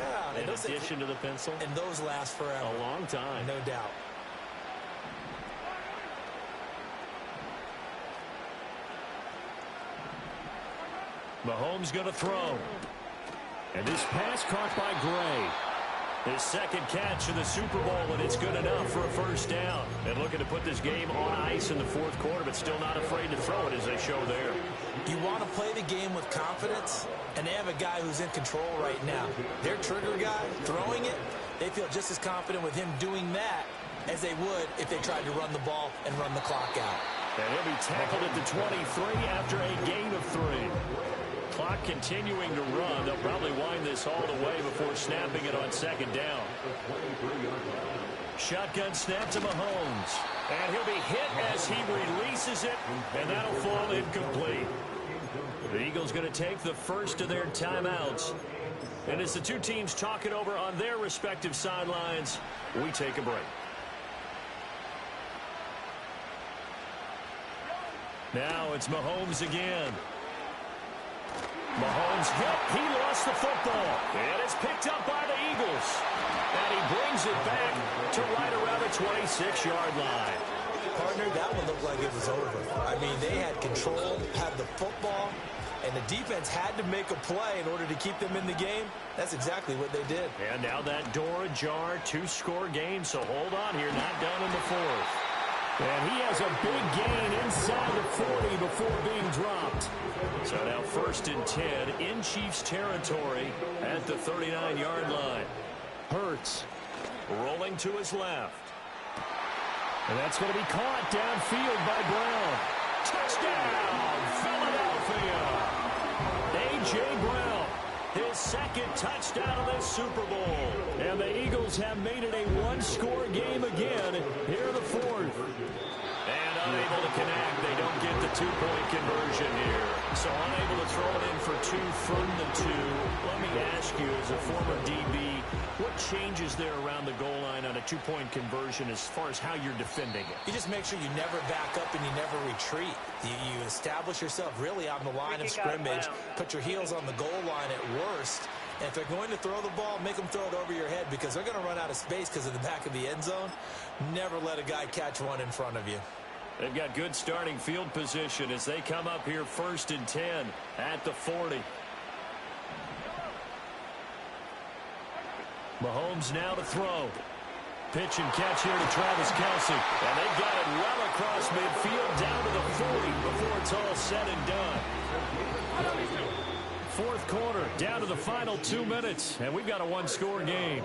Speaker 6: in addition to the pencil.
Speaker 7: And those last forever.
Speaker 6: A long time.
Speaker 7: No doubt.
Speaker 6: Mahomes going to throw. And this pass caught by Gray. His 2nd catch in the Super Bowl, and it's good enough for a 1st down. And looking to put this game on ice in the 4th quarter, but still not afraid to throw it as they show there.
Speaker 7: You want to play the game with confidence, and they have a guy who's in control right now. Their trigger guy throwing it, they feel just as confident with him doing that as they would if they tried to run the ball and run the clock out.
Speaker 6: And he'll be tackled at the 23 after a gain of 3. Clock continuing to run. They'll probably wind this all the way before snapping it on second down. Shotgun snap to Mahomes. And he'll be hit as he releases it, and that'll fall incomplete. The Eagles going to take the first of their timeouts. And as the two teams talk it over on their respective sidelines, we take a break. Now it's Mahomes again. Mahomes hit. He lost the football. And it's picked up by the Eagles. And he brings it back to right around the 26-yard line.
Speaker 7: Partner, that one looked like it was over. I mean, they had control, had the football, and the defense had to make a play in order to keep them in the game. That's exactly what they did.
Speaker 6: And now that door ajar, 2-score game, so hold on here, not done in the 4th. And he has a big gain inside the 40 before being dropped. So now 1st and 10 in Chiefs territory at the 39-yard line. Hurts rolling to his left. And that's going to be caught downfield by Brown. Touchdown, Philadelphia. A.J. Brown, his 2nd touchdown of this Super Bowl. And the Eagles have made it a 1-score game again here in the 4th. And unable to connect. They don't get the 2-point conversion here. So unable to throw it in for 2 from the 2. Let me ask you, as a former DB, what changes there around the goal line on a 2-point conversion as far as how you're defending it?
Speaker 7: You just make sure you never back up and you never retreat. You establish yourself really on the line of scrimmage, put your heels on the goal line at worst. And if they're going to throw the ball, make them throw it over your head because they're going to run out of space because of the back of the end zone. Never let a guy catch one in front of you.
Speaker 6: They've got good starting field position as they come up here 1st and 10 at the 40. Mahomes now to throw. Pitch and catch here to Travis Kelce. And they've got it well across midfield down to the 40 before it's all said and done. 4th quarter, down to the final 2 minutes, and we've got a 1-score game.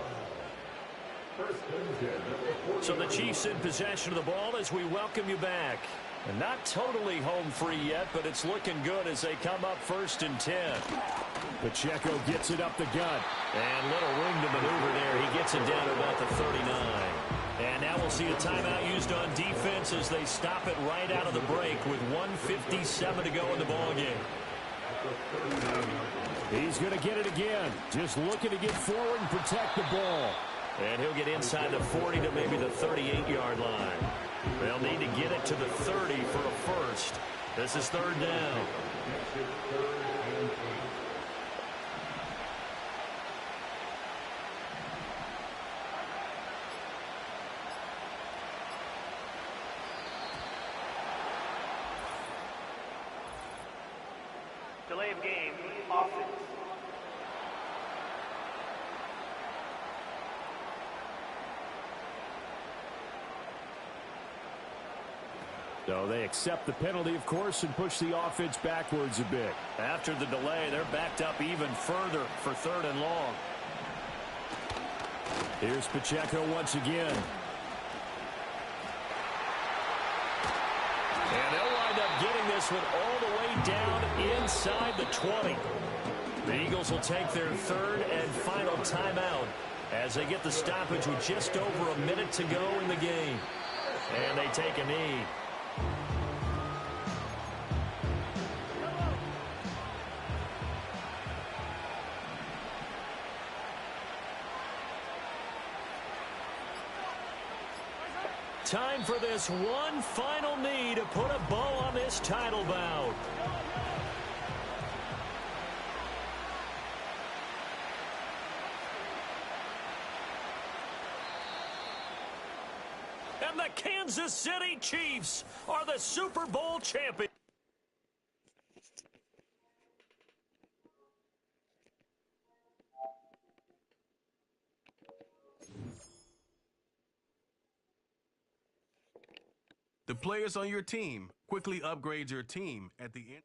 Speaker 6: So the Chiefs in possession of the ball as we welcome you back. And not totally home free yet, but it's looking good as they come up 1st and 10. Pacheco gets it up the gut. And little room to maneuver there. He gets it down to about the 39. And now we'll see a timeout used on defense as they stop it right out of the break with 1:57 to go in the ballgame. He's going to get it again. Just looking to get forward and protect the ball. And he'll get inside the 40 to maybe the 38-yard line. They'll need to get it to the 30 for a first. This is 3rd down.
Speaker 8: Delay of game, offense.
Speaker 6: So they accept the penalty, of course, and push the offense backwards a bit. After the delay, they're backed up even further for 3rd and long. Here's Pacheco once again. And they'll wind up getting this one all the way down inside the 20. The Eagles will take their 3rd and final timeout as they get the stoppage with just over a minute to go in the game. And they take a knee. Time for this one final knee to put a bow on this title bout. And the Kansas City Chiefs are the Super Bowl champions.
Speaker 3: The players on your team quickly upgrade your team at the end.